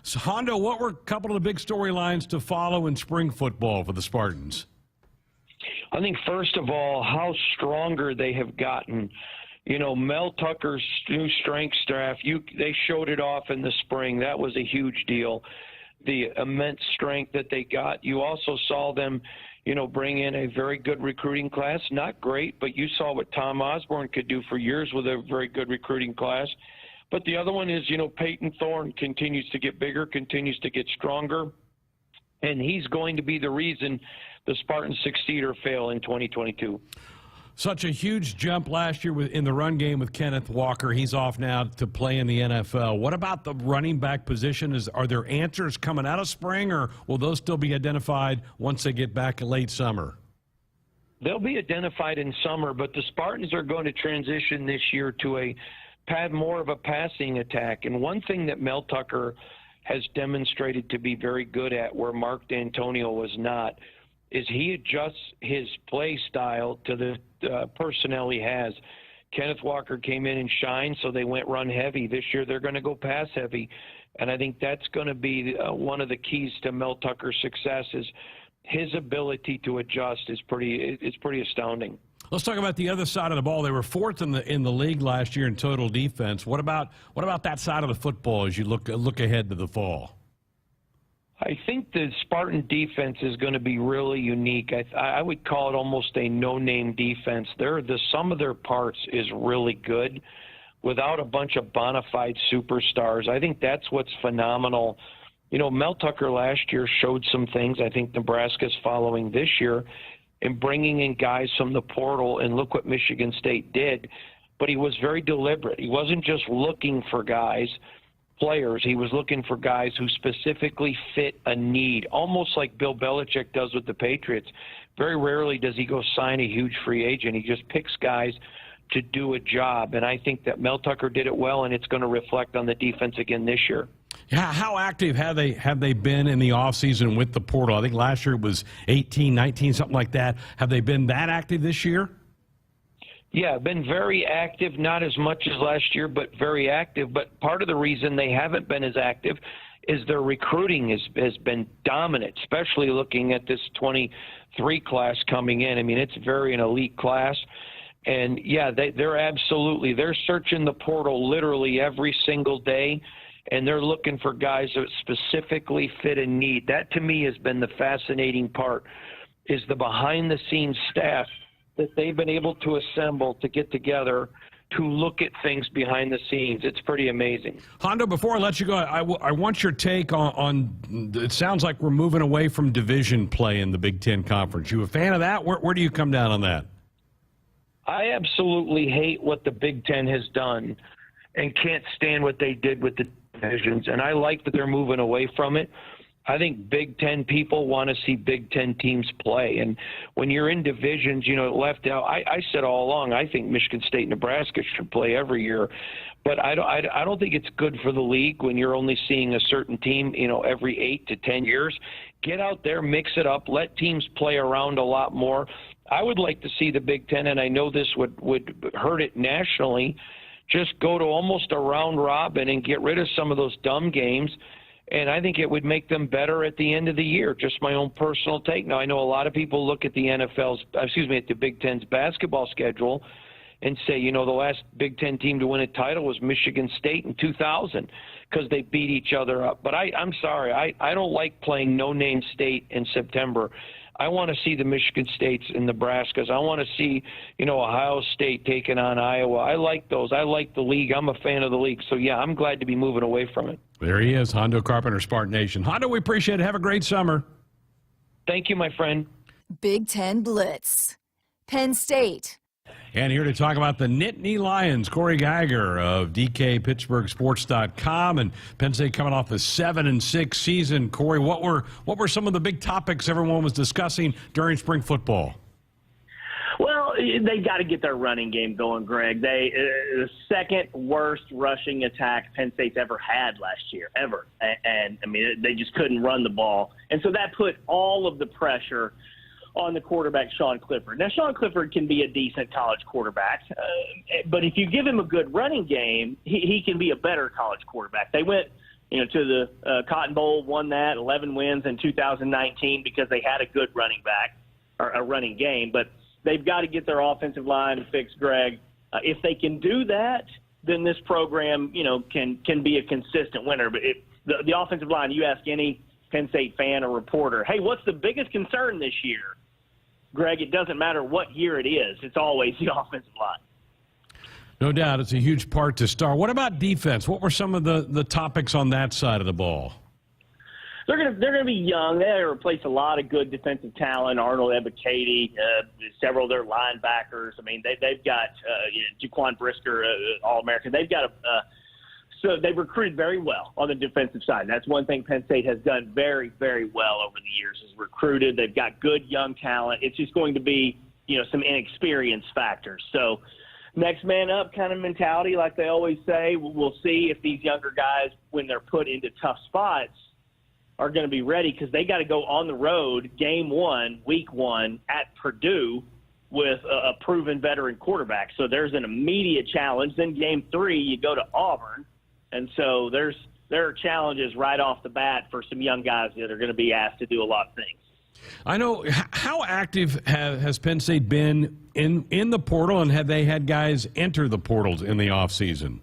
So, Hondo, what were a couple of the big storylines to follow in spring football for the Spartans? I think, first of all, how stronger they have gotten. You know, Mel Tucker's new strength staff, they showed it off in the spring. That was a huge deal. The immense strength that they got. You also saw them, bring in a very good recruiting class. Not great, but you saw what Tom Osborne could do for years with a very good recruiting class. But the other one is, Peyton Thorne continues to get bigger, continues to get stronger, and he's going to be the reason the Spartans succeed or fail in 2022. Such a huge jump last year in the run game with Kenneth Walker. He's off now to play in the NFL. What about the running back position? Are there answers coming out of spring, or will those still be identified once they get back late summer? They'll be identified in summer, but the Spartans are going to transition this year to more of a passing attack. And one thing that Mel Tucker has demonstrated to be very good at, where Mark D'Antonio was not, is he adjusts his play style to the personnel he has. Kenneth Walker came in and shined, so they went run heavy. This year they're going to go pass heavy, and I think that's going to be one of the keys to Mel Tucker's success. Is his ability to adjust is pretty astounding. Let's talk about the other side of the ball. They were fourth in the league last year in total defense. What about that side of the football as you look ahead to the fall? I think the Spartan defense is going to be really unique. I would call it almost a no-name defense. The sum of their parts is really good without a bunch of bona fide superstars. I think that's what's phenomenal. Mel Tucker last year showed some things I think Nebraska's following this year in bringing in guys from the portal, and look what Michigan State did. But he was very deliberate. He wasn't just looking for players. He was looking for guys who specifically fit a need, almost like Bill Belichick does with the Patriots. Very rarely does he go sign a huge free agent. He just picks guys to do a job, and I think that Mel Tucker did it well, and it's going to reflect on the defense again this year. Yeah, how active have they been in the offseason with the portal? I think last year it was 18, 19, something like that. Have they been that active this year? Yeah, been very active, not as much as last year, but very active. But part of the reason they haven't been as active is their recruiting has been dominant, especially looking at this 23 class coming in. I mean, it's very an elite class. And, yeah, they're searching the portal literally every single day, and they're looking for guys that specifically fit a need. That, to me, has been the fascinating part, is the behind-the-scenes staff that they've been able to assemble to get together to look at things behind the scenes. It's pretty amazing. Hondo, before I let you go, I want your take on it sounds like we're moving away from division play in the Big Ten Conference. You a fan of that? Where do you come down on that? I absolutely hate what the Big Ten has done and can't stand what they did with the divisions, and I like that they're moving away from it. I think Big Ten people want to see Big Ten teams play. And when you're in divisions, left out, I said all along, I think Michigan State and Nebraska should play every year. But I don't think it's good for the league when you're only seeing a certain team, every 8 to 10 years. Get out there, mix it up, let teams play around a lot more. I would like to see the Big Ten, and I know this would hurt it nationally, just go to almost a round robin and get rid of some of those dumb games And I think it would make them better at the end of the year. Just my own personal take. Now, I know a lot of people look at the at the Big Ten's basketball schedule and say, the last Big Ten team to win a title was Michigan State in 2000 because they beat each other up. But I'm sorry. I don't like playing no-name state in September. I want to see the Michigan States and Nebraskas. I want to see, Ohio State taking on Iowa. I like those. I like the league. I'm a fan of the league. So, yeah, I'm glad to be moving away from it. There he is, Hondo Carpenter, Spartan Nation. Hondo, we appreciate it. Have a great summer. Thank you, my friend. Big Ten Blitz. Penn State. And here to talk about the Nittany Lions, Corey Geiger of DKPittsburghSports.com, and Penn State coming off a 7-6 season. Corey, what were some of the big topics everyone was discussing during spring football? Well, they got to get their running game going, Greg. The second worst rushing attack Penn State's ever had last year, ever. And I mean, they just couldn't run the ball. And so that put all of the pressure on the quarterback, Sean Clifford. Now, Sean Clifford can be a decent college quarterback, but if you give him a good running game, he can be a better college quarterback. They went, to the Cotton Bowl, won that, 11 wins in 2019 because they had a good running back or a running game. But they've got to get their offensive line fixed, Greg. If they can do that, then this program, can be a consistent winner. But the offensive line, you ask any Penn State fan or reporter, hey, what's the biggest concern this year? Greg, it doesn't matter what year it is. It's always the offensive line. No doubt. It's a huge part to start. What about defense? What were some of the topics on that side of the ball? They're gonna be young. They replace a lot of good defensive talent. Arnold Ebiketie, several of their linebackers. I mean, they've got Jaquan Brisker, All-American. They've got so they've recruited very well on the defensive side. That's one thing Penn State has done very, very well over the years is recruited. They've got good young talent. It's just going to be, some inexperience factors. So next man up kind of mentality, like they always say. We'll see if these younger guys, when they're put into tough spots, are going to be ready because they got to go on the road game one, week one at Purdue with a proven veteran quarterback. So there's an immediate challenge. Then game 3, you go to Auburn. And so there are challenges right off the bat for some young guys that are going to be asked to do a lot of things. I know. How active has Penn State been in the portal, and have they had guys enter the portals in the offseason?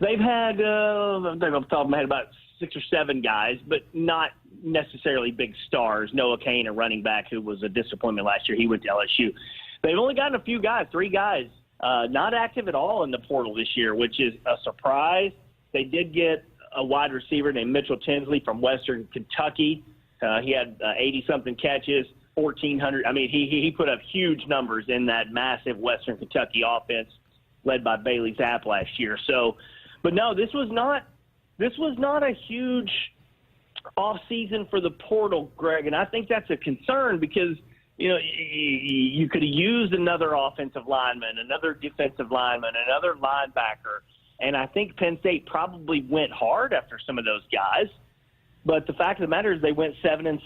They've had, off the top of my head, about 6 or 7 guys, but not necessarily big stars. Noah Kane, a running back who was a disappointment last year, he went to LSU. They've only gotten a few guys, 3 guys, not active at all in the portal this year, which is a surprise. They did get a wide receiver named Mitchell Tinsley from Western Kentucky. He had 80-something catches, 1,400. I mean, he put up huge numbers in that massive Western Kentucky offense led by Bailey Zapp last year. So, but no, this was not a huge off-season for the portal, Greg, and I think that's a concern because you could have used another offensive lineman, another defensive lineman, another linebacker. And I think Penn State probably went hard after some of those guys. But the fact of the matter is they went 7-6.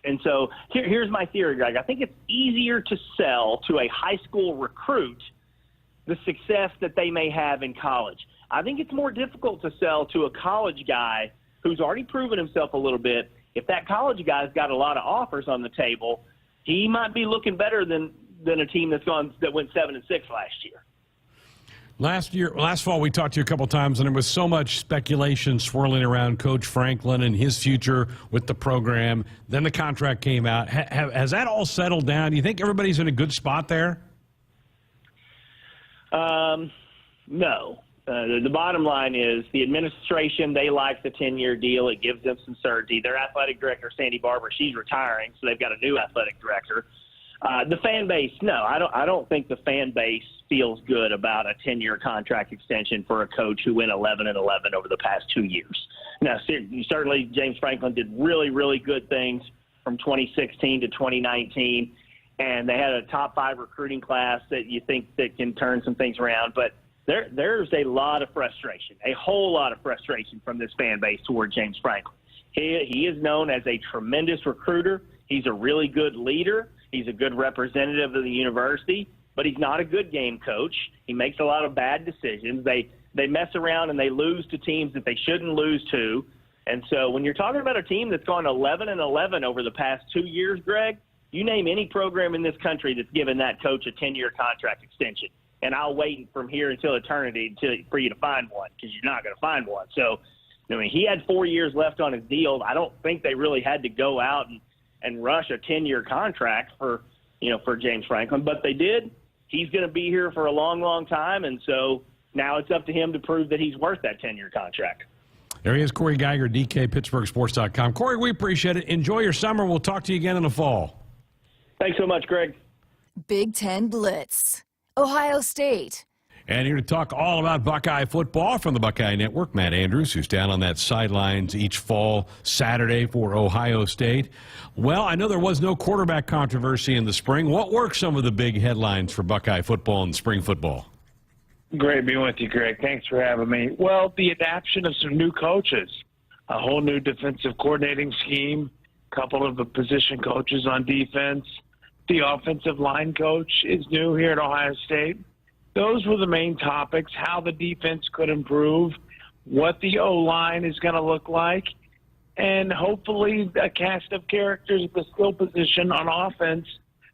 And so here's my theory, Greg. I think it's easier to sell to a high school recruit the success that they may have in college. I think it's more difficult to sell to a college guy who's already proven himself a little bit. If that college guy's got a lot of offers on the table, he might be looking better than a team that went 7-6 last year. Last fall, we talked to you a couple times, and there was so much speculation swirling around Coach Franklin and his future with the program. Then the contract came out. Has that all settled down? Do you think everybody's in a good spot there? No. The bottom line is the administration, they like the 10-year deal. It gives them some certainty. Their athletic director, Sandy Barber, she's retiring, so they've got a new athletic director. The fan base, no, I don't think the fan base feels good about a 10-year contract extension for a coach who went 11-11 over the past 2 years. Now, certainly James Franklin did really, really good things from 2016 to 2019, and they had a top 5 recruiting class that you think that can turn some things around. But there's a lot of frustration, a whole lot of frustration from this fan base toward James Franklin. He is known as a tremendous recruiter. He's a really good leader. He's a good representative of the university, but he's not a good game coach. He makes a lot of bad decisions. They mess around and they lose to teams that they shouldn't lose to, And so when you're talking about a team that's gone 11-11 over the past 2 years, Greg, you name any program in this country that's given that coach a 10-year contract extension. And I'll wait from here until eternity for you to find one, because you're not going to find one. So, I mean, he had 4 years left on his deal. I don't think they really had to go out and rush a 10-year contract for James Franklin, but they did. He's going to be here for a long, long time, and so now it's up to him to prove that he's worth that 10-year contract. There he is, Corey Geiger, DKPittsburghSports.com. Corey, we appreciate it. Enjoy your summer. We'll talk to you again in the fall. Thanks so much, Greg. Big Ten Blitz. Ohio State. And here to talk all about Buckeye football from the Buckeye Network, Matt Andrews, who's down on that sidelines each fall Saturday for Ohio State. Well, I know there was no quarterback controversy in the spring. What were some of the big headlines for Buckeye football and spring football? Great being with you, Greg. Thanks for having me. Well, the adoption of some new coaches, a whole new defensive coordinating scheme, a couple of the position coaches on defense. The offensive line coach is new here at Ohio State. Those were the main topics, how the defense could improve, what the O-line is going to look like, and hopefully a cast of characters at the skill position on offense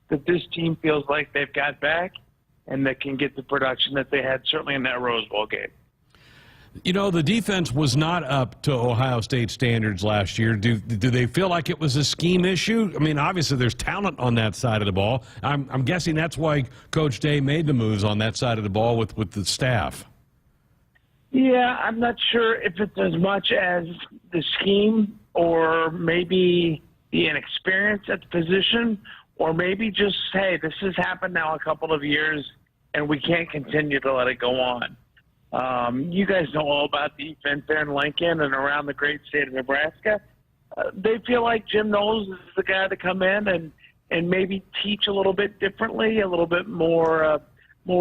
that this team feels like they've got back and that can get the production that they had certainly in that Rose Bowl game. You know, the defense was not up to Ohio State standards last year. Do they feel like it was a scheme issue? I mean, obviously there's talent on that side of the ball. I'm guessing that's why Coach Day made the moves on that side of the ball with the staff. Yeah, I'm not sure if it's as much as the scheme or maybe the inexperience at the position, or maybe just, hey, this has happened now a couple of years and we can't continue to let it go on. You guys know all about defense there in Lincoln and around the great state of Nebraska. They feel like Jim Knowles is the guy to come in and maybe teach a little bit differently, a little bit more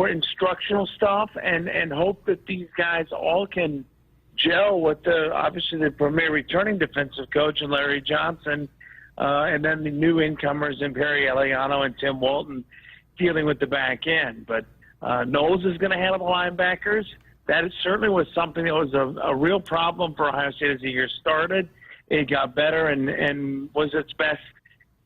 instructional stuff, and hope that these guys all can gel with obviously the premier returning defensive coach and Larry Johnson, and then the new incomers in Perry Eliano and Tim Walton dealing with the back end. But Knowles is going to handle the linebackers. That certainly was something that was a real problem for Ohio State as the year started. It got better and was its best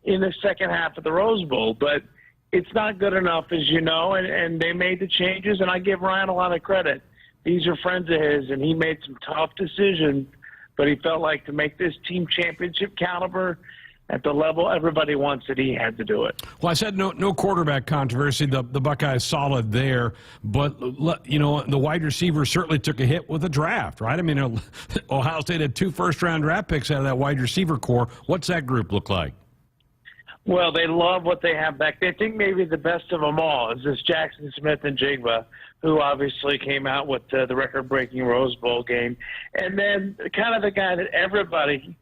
in the second half of the Rose Bowl. But it's not good enough, as you know, and they made the changes, and I give Ryan a lot of credit. These are friends of his, and he made some tough decisions, but he felt like to make this team championship caliber at the level everybody wants it, he had to do it. Well, I said no quarterback controversy. The Buckeyes solid there, but you know the wide receivers certainly took a hit with the draft, right? I mean, Ohio State had 2 first-round draft picks out of that wide receiver core. What's that group look like? Well, they love what they have back. They think maybe the best of them all is this Jackson Smith and Jigba, who obviously came out with the record-breaking Rose Bowl game, and then kind of the guy that everybody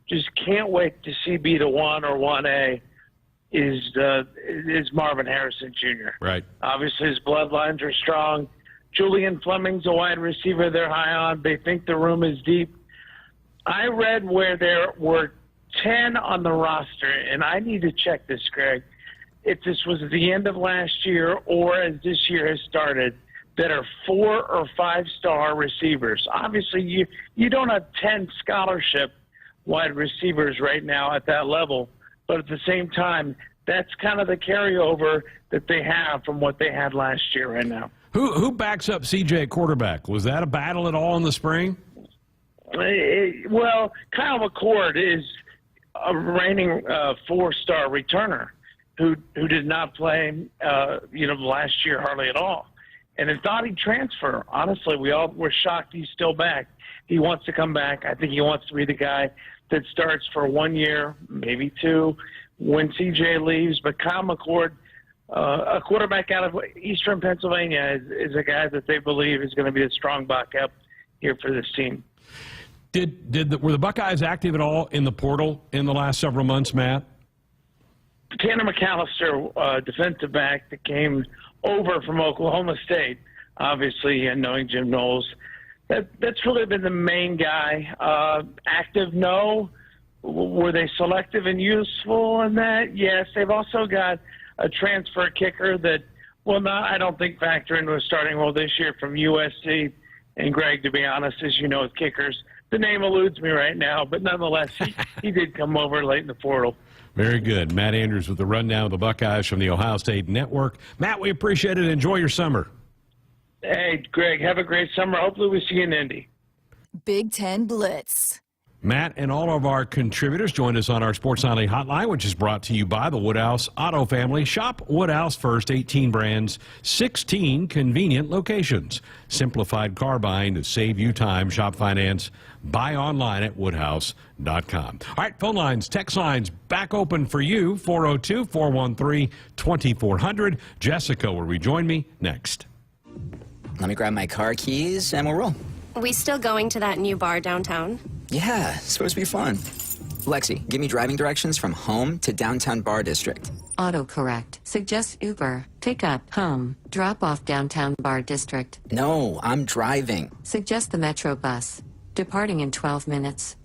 just can't wait to see be the 1 or 1A is Marvin Harrison Jr. Right. Obviously, his bloodlines are strong. Julian Fleming's a wide receiver they're high on. They think the room is deep. I read where there were 10 on the roster, and I need to check this, Greg, if this was at the end of last year or as this year has started, that are 4 or 5-star receivers. Obviously, you don't have 10 scholarship wide receivers right now at that level, but at the same time, that's kind of the carryover that they have from what they had last year right now. Who backs up CJ at quarterback? Was that a battle at all in the spring? Well, Kyle McCord is a reigning 4-star returner who did not play last year hardly at all, and thought he'd transfer. Honestly, we all were shocked he's still back. He wants to come back. I think he wants to be the guy that starts for 1 year, maybe 2, when CJ leaves. But Kyle McCord, a quarterback out of Eastern Pennsylvania, is a guy that they believe is going to be a strong backup here for this team. Were the Buckeyes active at all in the portal in the last several months, Matt? Tanner McAllister, defensive back that came over from Oklahoma State, obviously, and knowing Jim Knowles, that's really been the main guy. Active, no. Were they selective and useful in that? Yes. They've also got a transfer kicker that will not, I don't think, factor into a starting role this year from USC. And Greg, to be honest, as you know, with kickers, The name eludes me right now, but nonetheless, he did come over late in the portal. Very good. Matt Andrews with the rundown of the Buckeyes from the Ohio State Network. Matt, we appreciate it. Enjoy your summer. Hey, Greg, have a great summer. Hopefully we see you in Indy. Big Ten Blitz. Matt and all of our contributors joined us on our Sports Nightly Hotline, which is brought to you by the Woodhouse Auto Family. Shop Woodhouse first, 18 brands, 16 convenient locations. Simplified car buying to save you time. Shop finance. Buy online at woodhouse.com. All right, phone lines, text lines back open for you, 402-413-2400. Jessica will rejoin me next. Let me grab my car keys and we'll roll. We still going to that new bar downtown? Yeah, it's supposed to be fun. Lexi, give me driving directions from home to downtown bar district. Autocorrect. Suggest Uber. Pick up. Home. Drop off downtown bar district. No, I'm driving. Suggest the Metro bus. Departing in 12 minutes.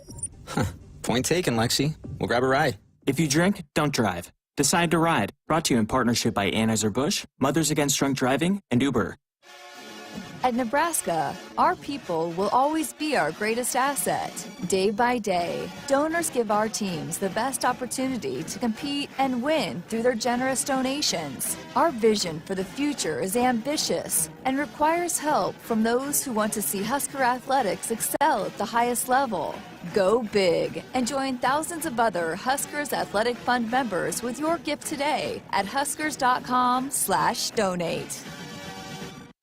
Huh. Point taken, Lexi. We'll grab a ride. If you drink, don't drive. Decide to ride. Brought to you in partnership by Anheuser-Busch, Mothers Against Drunk Driving, and Uber. At Nebraska, our people will always be our greatest asset. Day by day, donors give our teams the best opportunity to compete and win through their generous donations. Our vision for the future is ambitious and requires help from those who want to see Husker athletics excel at the highest level. Go big and join thousands of other Huskers Athletic Fund members with your gift today at huskers.com/donate.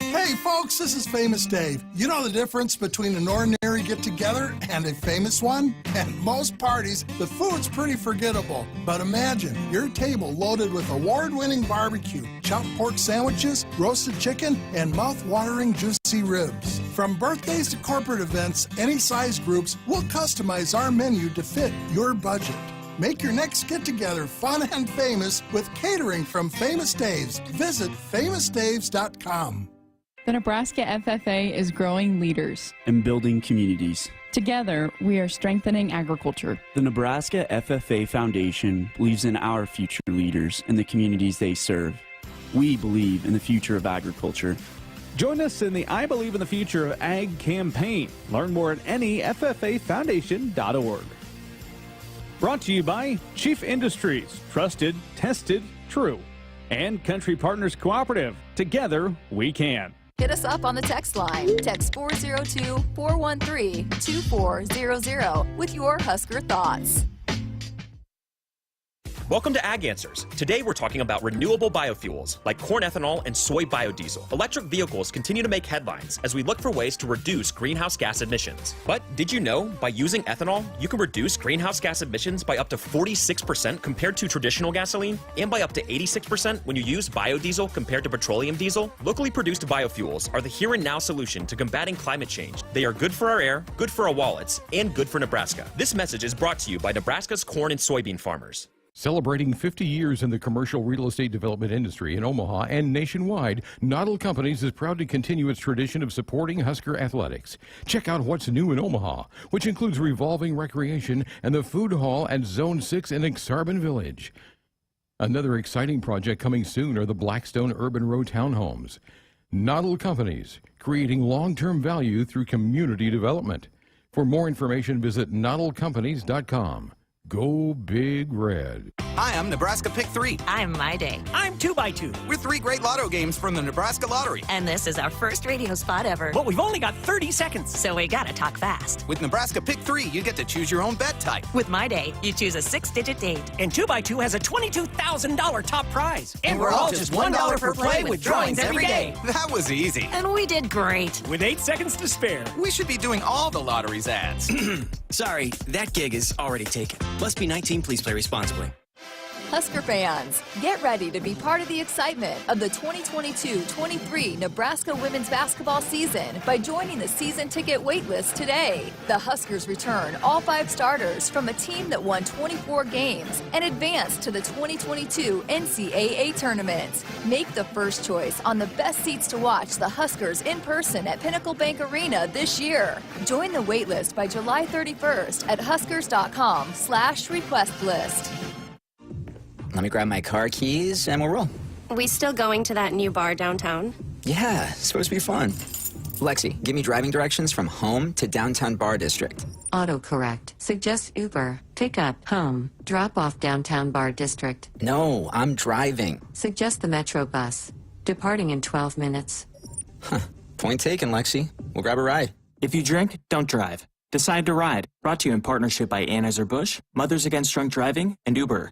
Hey folks, this is Famous Dave. You know the difference between an ordinary get-together and a famous one? At most parties, the food's pretty forgettable. But imagine your table loaded with award-winning barbecue, chopped pork sandwiches, roasted chicken, and mouth-watering juicy ribs. From birthdays to corporate events, any size groups, we'll customize our menu to fit your budget. Make your next get-together fun and famous with catering from Famous Dave's. Visit famousdaves.com. The Nebraska FFA is growing leaders and building communities. Together, we are strengthening agriculture. The Nebraska FFA Foundation believes in our future leaders and the communities they serve. We believe in the future of agriculture. Join us in the I Believe in the Future of Ag campaign. Learn more at anyffafoundation.org. Brought to you by Chief Industries, trusted, tested, true. And Country Partners Cooperative. Together, we can. Hit us up on the text line. Text 402-413-2400 with your Husker thoughts. Welcome to Ag Answers. Today we're talking about renewable biofuels like corn ethanol and soy biodiesel. Electric vehicles continue to make headlines as we look for ways to reduce greenhouse gas emissions. But did you know by using ethanol, you can reduce greenhouse gas emissions by up to 46% compared to traditional gasoline and by up to 86% when you use biodiesel compared to petroleum diesel? Locally produced biofuels are the here and now solution to combating climate change. They are good for our air, good for our wallets, and good for Nebraska. This message is brought to you by Nebraska's corn and soybean farmers. Celebrating 50 years in the commercial real estate development industry in Omaha and nationwide, Noddle Companies is proud to continue its tradition of supporting Husker athletics. Check out what's new in Omaha, which includes revolving recreation and the food hall at Zone 6 in Exarban Village. Another exciting project coming soon are the Blackstone Urban Row townhomes. Noddle Companies, creating long-term value through community development. For more information, visit noddlecompanies.com. Go Big Red. Hi, I'm Nebraska Pick 3. I'm My Day. I'm 2x2. We're 3 great lotto games from the Nebraska Lottery. And this is our first radio spot ever. But we've only got 30 seconds. So we gotta talk fast. With Nebraska Pick 3, you get to choose your own bet type. With My Day, you choose a 6-digit date. And 2x2 has a $22,000 top prize. And we're all just $1 per play with drawings every day. That was easy. And we did great. With 8 seconds to spare. We should be doing all the lottery's ads. Sorry, that gig is already taken. Must be 19, please play responsibly. Husker fans, get ready to be part of the excitement of the 2022-23 Nebraska women's basketball season by joining the season ticket waitlist today. The Huskers return all 5 starters from a team that won 24 games and advanced to the 2022 NCAA tournament. Make the first choice on the best seats to watch the Huskers in person at Pinnacle Bank Arena this year. Join the waitlist by July 31st at huskers.com/request list. Let me grab my car keys and we'll roll. We still going to that new bar downtown? Yeah, it's supposed to be fun. Lexi, give me driving directions from home to downtown Bar District. Autocorrect. Suggest Uber. Pick up. Home. Drop off downtown Bar District. No, I'm driving. Suggest the Metro bus. Departing in 12 minutes. Point taken, Lexi. We'll grab a ride. If you drink, don't drive. Decide to ride. Brought to you in partnership by Anheuser-Busch, Mothers Against Drunk Driving, and Uber.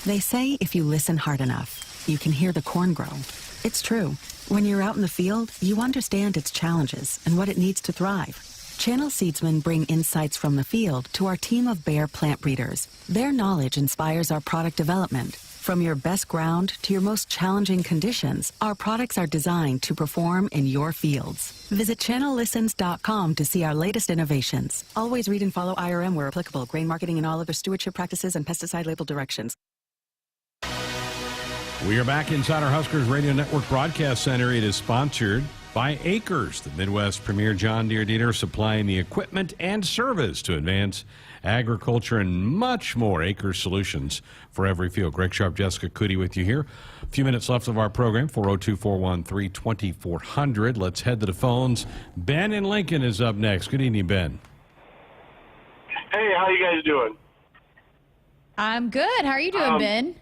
They say if you listen hard enough, you can hear the corn grow. It's true. When you're out in the field, you understand its challenges and what it needs to thrive. Channel Seedsmen bring insights from the field to our team of Bayer plant breeders. Their knowledge inspires our product development. From your best ground to your most challenging conditions, our products are designed to perform in your fields. Visit channellistens.com to see our latest innovations. Always read and follow IRM where applicable, grain marketing and all other stewardship practices and pesticide label directions. We are back inside our Huskers Radio Network Broadcast Center. It is sponsored by Acres, the Midwest premier John Deere dealer supplying the equipment and service to advance agriculture and much more. Acres solutions for every field. Greg Sharpe, Jessica Coody with you here. A few minutes left of our program, 402-413-2400. Let's head to the phones. Ben in Lincoln is up next. Good evening, Ben. Hey, how you guys doing? I'm good. How are you doing, Ben?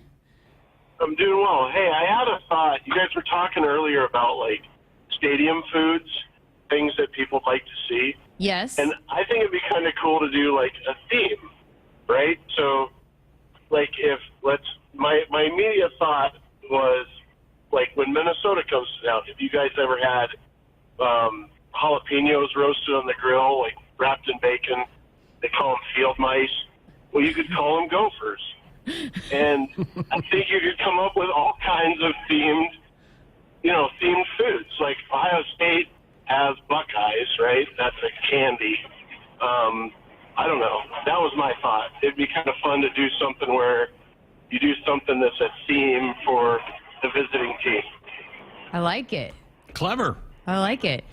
I'm doing well. Hey, I had a thought. You guys were talking earlier about, like, stadium foods, things that people like to see. Yes. And I think it'd be kind of cool to do, like, a theme, right? So, like, my immediate thought was, like, when Minnesota comes to town, if you guys ever had jalapenos roasted on the grill, like, wrapped in bacon, they call them field mice. Well, you could call them gophers. And I think you could come up with all kinds of themed foods. Like Ohio State has Buckeyes, right? That's a candy. I don't know. That was my thought. It'd be kind of fun to do something where you do something that's a theme for the visiting team. I like it. Clever. I like it.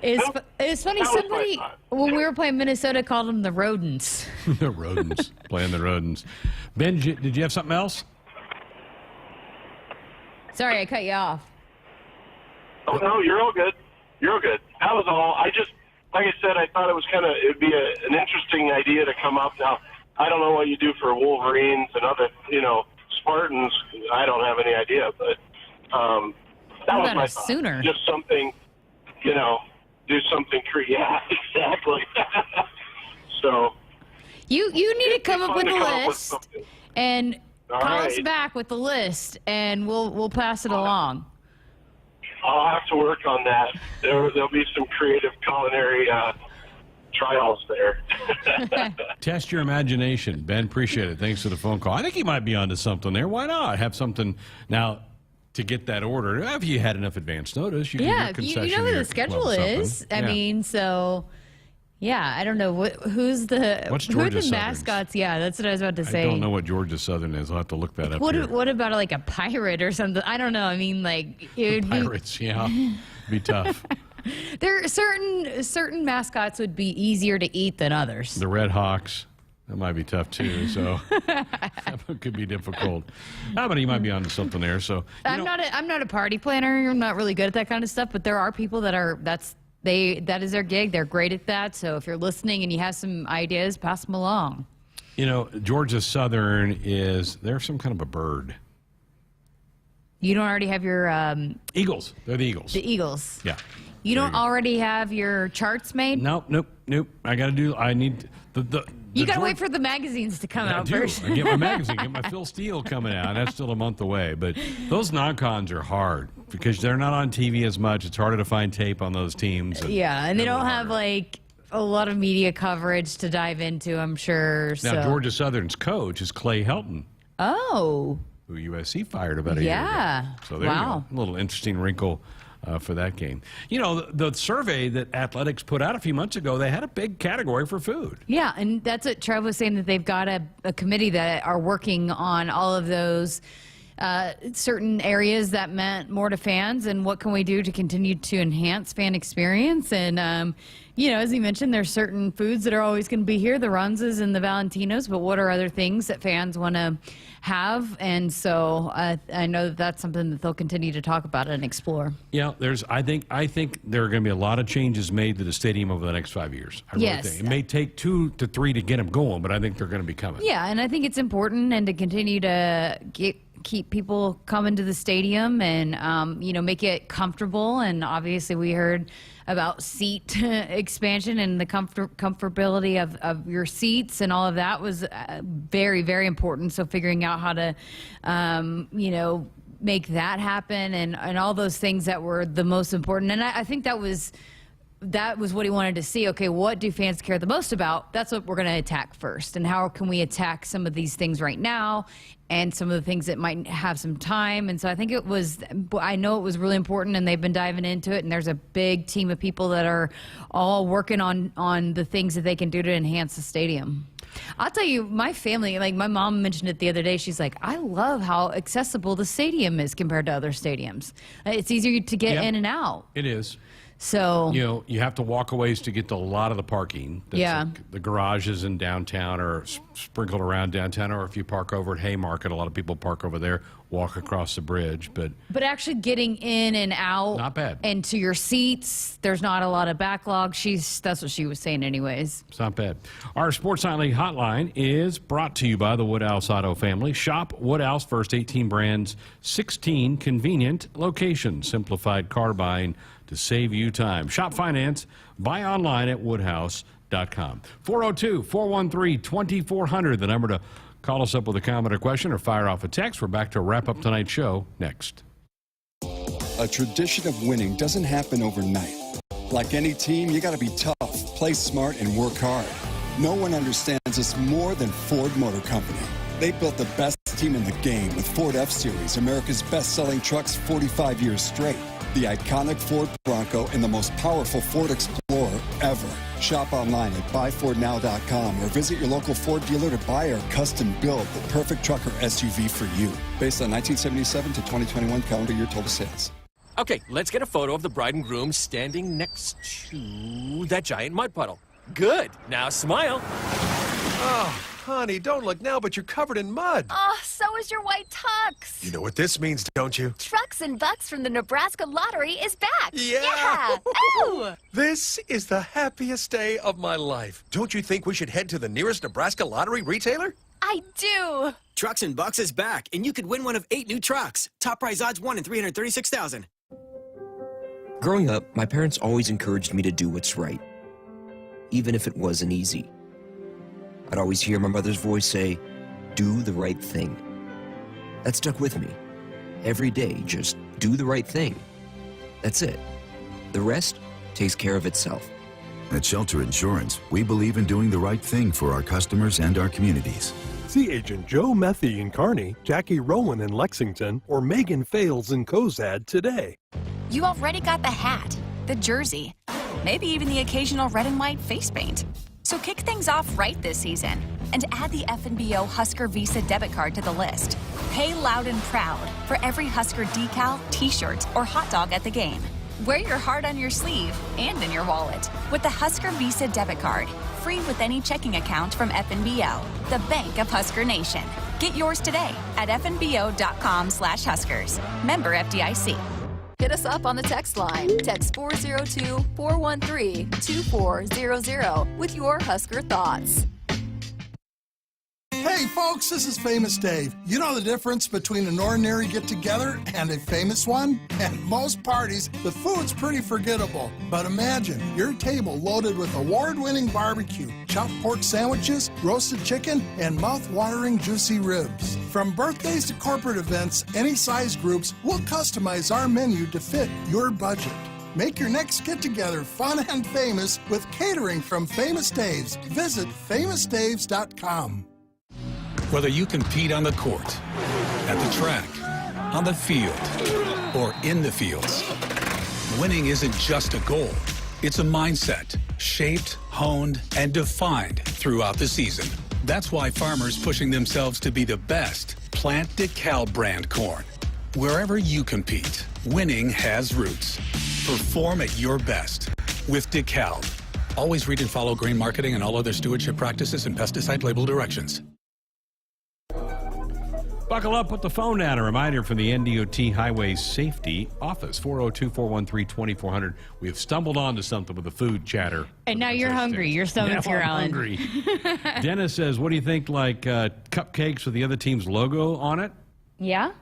It's funny, somebody, when we were playing Minnesota, called them the Rodents. The Rodents. Playing the Rodents. Ben, did you have something else? Sorry, I cut you off. Oh, no, you're all good. You're all good. That was all. I just, like I said, I thought it'd be an interesting idea to come up. Now, I don't know what you do for Wolverines and other, Spartans. I don't have any idea, but that was my thought. Sooner. Just something, do something creative. Yeah, exactly. So you need to come up with a list and call us right. back with the list, and we'll pass it along. I'll have to work on that. There'll be some creative culinary trials there. Test your imagination. Ben, appreciate it. Thanks for the phone call. I think he might be onto something there. Why not have something now to get that order? If you had enough advance notice, you can get concession. You know what the schedule is. I mean, so yeah, I don't know who are the mascots? Yeah, that's what I was about to say. I don't know what Georgia Southern is. I'll have to look that up. What about like a pirate or something? I don't know. I mean, like pirates. Yeah, be tough. There are certain mascots would be easier to eat than others. The Red Hawks. That might be tough too. So that could be difficult. But he might be onto something there. So I'm not a party planner. I'm not really good at that kind of stuff. But there are people that are. That is their gig. They're great at that. So if you're listening and you have some ideas, pass them along. Georgia Southern they're some kind of a bird. You don't already have your Eagles. They're the Eagles. The Eagles. Yeah. You don't already have your charts made? Nope. I need the You got to wait for the magazines to come out first. I get my magazine, get my Phil Steele coming out. That's still a month away. But those non-cons are hard because they're not on TV as much. It's harder to find tape on those teams. And they don't have like a lot of media coverage to dive into, I'm sure. Now, Georgia Southern's coach is Clay Helton. Oh. Who USC fired about a year ago. So there you go. A little interesting wrinkle for that game. The survey that Athletics put out a few months ago, they had a big category for food. Yeah, and that's what Trev was saying, that they've got a committee that are working on all of those certain areas that meant more to fans, and what can we do to continue to enhance fan experience. And as you mentioned, there's certain foods that are always going to be here, the Runzas and the Valentinos, but what are other things that fans want to have? And so I know that's something that they'll continue to talk about and explore. Yeah, I think there are going to be a lot of changes made to the stadium over the next 5 years. I really think. It may take 2 to 3 to get them going, but I think they're going to be coming. Yeah, and I think it's important and to continue to keep people coming to the stadium and, make it comfortable. And obviously we heard about seat expansion and the comfortability of your seats, and all of that was very, very important. So figuring out how to, make that happen and all those things that were the most important. And I think that was what he wanted to see. Okay, what do fans care the most about? That's what we're going to attack first. And how can we attack some of these things right now and some of the things that might have some time? And so I think I know it was really important, and they've been diving into it. And there's a big team of people that are all working on the things that they can do to enhance the stadium. I'll tell you, my family, like my mom mentioned it the other day, she's like, I love how accessible the stadium is compared to other stadiums. It's easier to get in and out. It is. So you have to walk a ways to get to a lot of the parking. Like the garages in downtown are sprinkled around downtown, or if you park over at Haymarket, a lot of people park over there, walk across the bridge. But actually getting in and out, not bad. And to your seats, there's not a lot of backlog. That's what she was saying anyways. It's not bad. Our Sports Nightly hotline is brought to you by the Woodhouse Auto family. Shop Woodhouse, first 18 brands, 16 convenient locations. Simplified car buying to save you time. Shop finance, buy online at woodhouse.com. 402-413-2400, the number to call us up with a comment or question or fire off a text. We're back to wrap up tonight's show next. A tradition of winning doesn't happen overnight. Like any team, you got to be tough, play smart, and work hard. No one understands this more than Ford Motor Company. They built the best team in the game with Ford F-Series, America's best-selling trucks 45 years straight. The iconic Ford Bronco and the most powerful Ford Explorer ever. Shop online at buyfordnow.com or visit your local Ford dealer to buy or custom build the perfect truck or SUV for you. Based on 1977 to 2021 calendar year total sales. Okay, let's get a photo of the bride and groom standing next to that giant mud puddle. Good. Now smile. Oh, honey, don't look now, but you're covered in mud. Oh, so is your white tux. You know what this means, don't you? Trucks and Bucks from the Nebraska Lottery is back. Yeah. Ooh. This is the happiest day of my life. Don't you think we should head to the nearest Nebraska Lottery retailer? I do. Trucks and Bucks is back, and you could win one of 8 new trucks. Top prize odds 1 in 336,000. Growing up, my parents always encouraged me to do what's right, even if it wasn't easy. I'd always hear my mother's voice say, do the right thing. That stuck with me. Every day, just do the right thing. That's it. The rest takes care of itself. At Shelter Insurance, we believe in doing the right thing for our customers and our communities. See Agent Joe Methy in Kearney, Jackie Rowan in Lexington, or Megan Fales in Cozad today. You already got the hat, the jersey, maybe even the occasional red and white face paint. So kick things off right this season and add the FNBO Husker Visa debit card to the list. Pay loud and proud for every Husker decal, t-shirt, or hot dog at the game. Wear your heart on your sleeve and in your wallet with the Husker Visa debit card, free with any checking account from FNBO, the bank of Husker Nation. Get yours today at fnbo.com/Huskers. Member FDIC. Hit us up on the text line. Text 402-413-2400 with your Husker thoughts. Hey folks, this is Famous Dave. You know the difference between an ordinary get-together and a famous one? At most parties, the food's pretty forgettable. But imagine your table loaded with award-winning barbecue, chopped pork sandwiches, roasted chicken, and mouth-watering juicy ribs. From birthdays to corporate events, any size groups, we'll customize our menu to fit your budget. Make your next get-together fun and famous with catering from Famous Dave's. Visit famousdaves.com. Whether you compete on the court, at the track, on the field, or in the fields, winning isn't just a goal. It's a mindset, shaped, honed, and defined throughout the season. That's why farmers pushing themselves to be the best plant DeKalb brand corn. Wherever you compete, winning has roots. Perform at your best with DeKalb. Always read and follow grain marketing and all other stewardship practices and pesticide label directions. Buckle up, put the phone down. A reminder from the NDOT Highway Safety Office, 402-413-2400. We have stumbled onto something with the food chatter. And now you're hungry. Your stomach's growling. Hungry. Dennis says, what do you think, like cupcakes with the other team's logo on it? Yeah.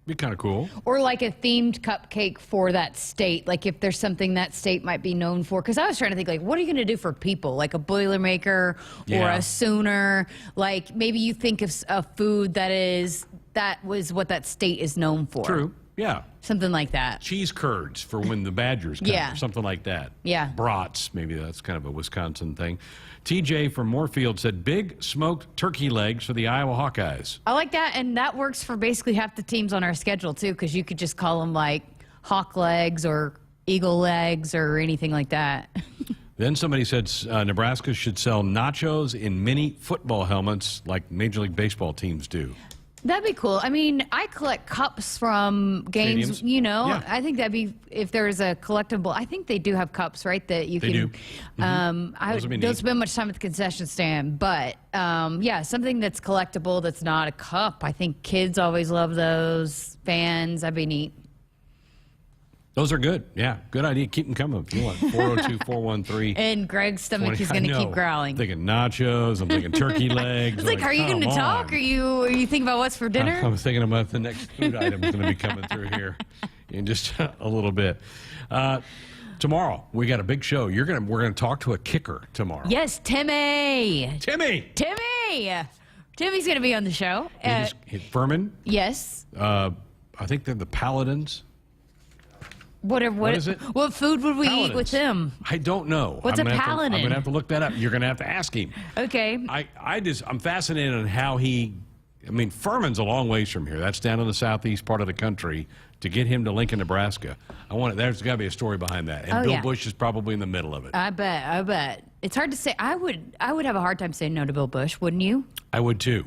Be kind of cool. Or like a themed cupcake for that state. Like if there's something that state might be known for. Because I was trying to think, like, what are you going to do for people? Like a Boilermaker or a Sooner. Like maybe you think of a food that was what that state is known for. True. Yeah. Something like that. Cheese curds for when the Badgers come. Yeah. Something like that. Yeah. Brats. Maybe that's kind of a Wisconsin thing. TJ from Moorfield said big smoked turkey legs for the Iowa Hawkeyes. I like that, and that works for basically half the teams on our schedule, too, because you could just call them, like, hawk legs or eagle legs or anything like that. Then somebody said Nebraska should sell nachos in mini football helmets like Major League Baseball teams do. That'd be cool. I mean, I collect cups from games, Stadiums. you know. Yeah. I think that'd be, if there's a collectible, I think they do have cups, right, that you can. They do. I don't spend much time at the concession stand, but yeah, something that's collectible that's not a cup. I think kids always love those. Fans, that'd be neat. Those are good. Yeah, good idea. Keep them coming if you want. 402-413. And Greg's stomach is going to keep growling. I'm thinking nachos. I'm thinking turkey legs. It's like, are you going to talk? Are you thinking about what's for dinner? I was thinking about the next food item that's going to be coming through here in just a little bit. Tomorrow we got a big show. We're going to talk to a kicker tomorrow. Yes, Timmy's going to be on the show. Furman. Yes. I think they're the Paladins. What is it? What food would we Paladins. eat with them? I don't know. What's a paladin? I'm going to have to look that up. You're going to have to ask him. Okay. I'm fascinated on how Furman's a long ways from here. That's down in the southeast part of the country. To get him to Lincoln, Nebraska, there's got to be a story behind that. And Bill Bush is probably in the middle of it. I bet. It's hard to say. I would have a hard time saying no to Bill Bush, wouldn't you? I would too.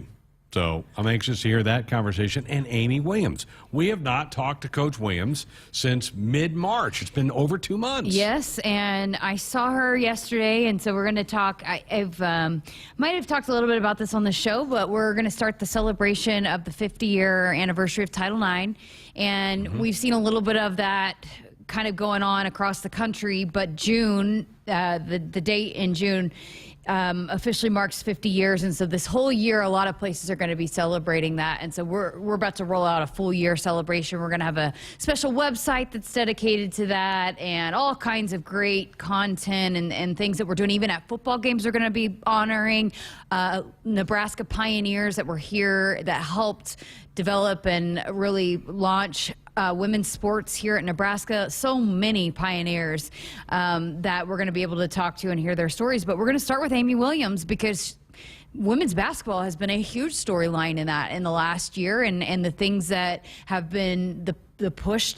So I'm anxious to hear that conversation. And Amy Williams. We have not talked to Coach Williams since mid-March. It's been over 2 months. Yes, and I saw her yesterday, and so we're going to talk. I've might have talked a little bit about this on the show, but we're going to start the celebration of the 50-year anniversary of Title IX, and we've seen a little bit of that kind of going on across the country, but June, the date in June, officially marks 50 years, and so this whole year a lot of places are going to be celebrating that, and so we're about to roll out a full year celebration. We're going to have a special website that's dedicated to that, and all kinds of great content and things that we're doing. Even at football games we're going to be honoring Nebraska pioneers that were here that helped develop and really launch women's sports here at Nebraska. So many pioneers that we're going to be able to talk to and hear their stories. But we're going to start with Amy Williams because women's basketball has been a huge storyline in the last year, and the things that have been the push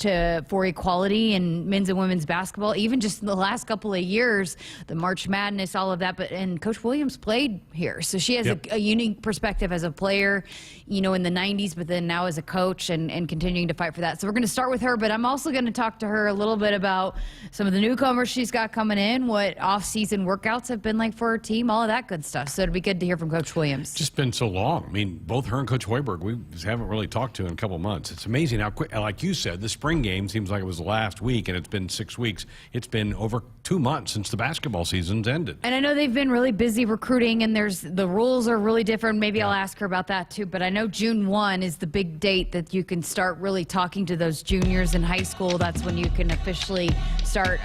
for equality in men's and women's basketball, even just in the last couple of years, the March Madness, all of that. And Coach Williams played here, so she has a unique perspective as a player, in the 90s, but then now as a coach and continuing to fight for that. So we're going to start with her, but I'm also going to talk to her a little bit about some of the newcomers she's got coming in, what off-season workouts have been like for her team, all of that good stuff. So it'll be good to hear from Coach Williams. It's just been so long. Both her and Coach Hoiberg, we just haven't really talked to in a couple of months. It's amazing how quick, like you said, the spring game seems like it was last week, and it's been 6 weeks. It's been over 2 months since the basketball season's ended. And I know they've been really busy recruiting, and the rules are really different. Maybe I'll ask her about that too. But I know June 1 is the big date that you can start really talking to those juniors in high school. That's when you can officially start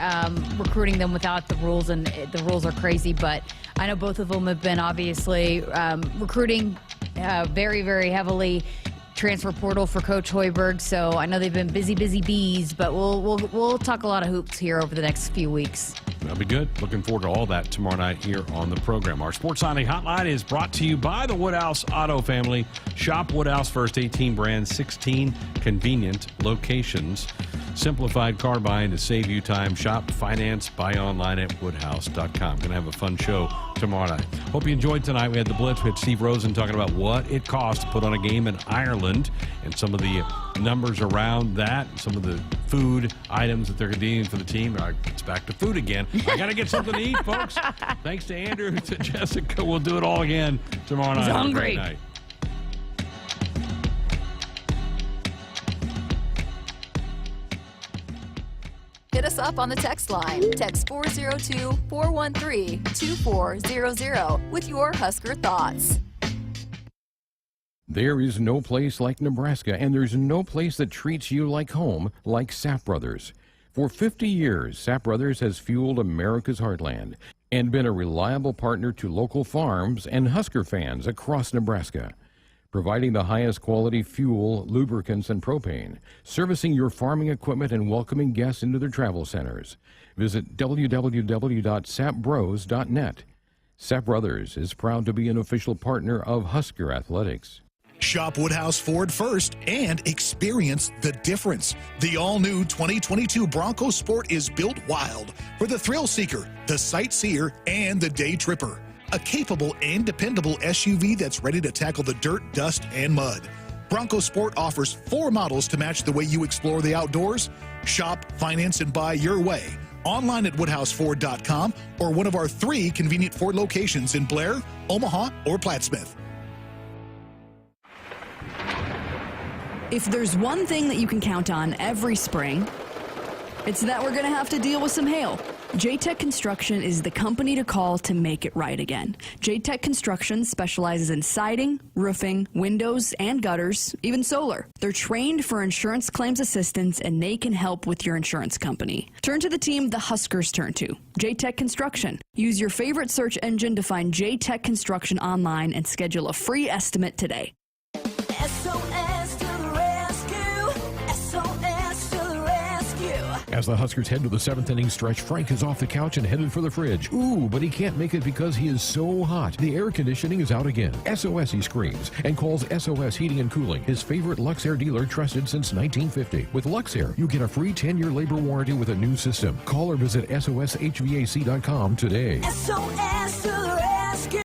recruiting them without the rules, and the rules are crazy. But I know both of them have been obviously recruiting very, very heavily. Transfer portal for Coach Hoiberg, so I know they've been busy bees, but we'll talk a lot of hoops here over the next few weeks. That'll be good. Looking forward to all that tomorrow night here on the program. Our Sports Sunday Hotline is brought to you by the Woodhouse Auto Family. Shop Woodhouse first, 18 brands, 16 convenient locations. Simplified car buying to save you time. Shop, finance, buy online at woodhouse.com. Going to have a fun show tomorrow night. Hope you enjoyed tonight. We had the Blitz. We had Steve Rosen talking about what it costs to put on a game in Ireland and some of the numbers around that, some of the food items that they're eating for the team. All right, it's back to food again. I got to get something to eat, folks. Thanks to Andrew, to Jessica. We'll do it all again tomorrow night. He's hungry. Great night. Hit us up on the text line. Text 402-413-2400 with your Husker thoughts. There is no place like Nebraska, and there's no place that treats you like home like Sap Brothers. For 50 years, Sap Brothers has fueled America's heartland and been a reliable partner to local farms and Husker fans across Nebraska, providing the highest quality fuel, lubricants, and propane, servicing your farming equipment and welcoming guests into their travel centers. Visit www.sapbros.net. Sap Brothers is proud to be an official partner of Husker Athletics. Shop Woodhouse Ford first and experience the difference. The all-new 2022 Bronco Sport is built wild for the thrill seeker, the sightseer, and the day tripper. A capable and dependable SUV that's ready to tackle the dirt, dust, and mud. Bronco Sport offers 4 models to match the way you explore the outdoors. Shop, finance, and buy your way. Online at WoodhouseFord.com or one of our 3 convenient Ford locations in Blair, Omaha, or Plattsmouth. If there's one thing that you can count on every spring, it's that we're going to have to deal with some hail. J-Tech Construction is the company to call to make it right again. J-Tech Construction specializes in siding, roofing, windows, and gutters, even solar. They're trained for insurance claims assistance, and they can help with your insurance company. Turn to the team the Huskers turn to, J-Tech Construction. Use your favorite search engine to find J-Tech Construction online and schedule a free estimate today. SOS to the rescue! SOS to the rescue! As the Huskers head to the 7th inning stretch, Frank is off the couch and headed for the fridge. Ooh, but he can't make it because he is so hot. The air conditioning is out again. SOS, he screams, and calls SOS Heating and Cooling, his favorite Luxair dealer trusted since 1950. With Luxair, you get a free 10-year labor warranty with a new system. Call or visit soshvac.com today. SOS to the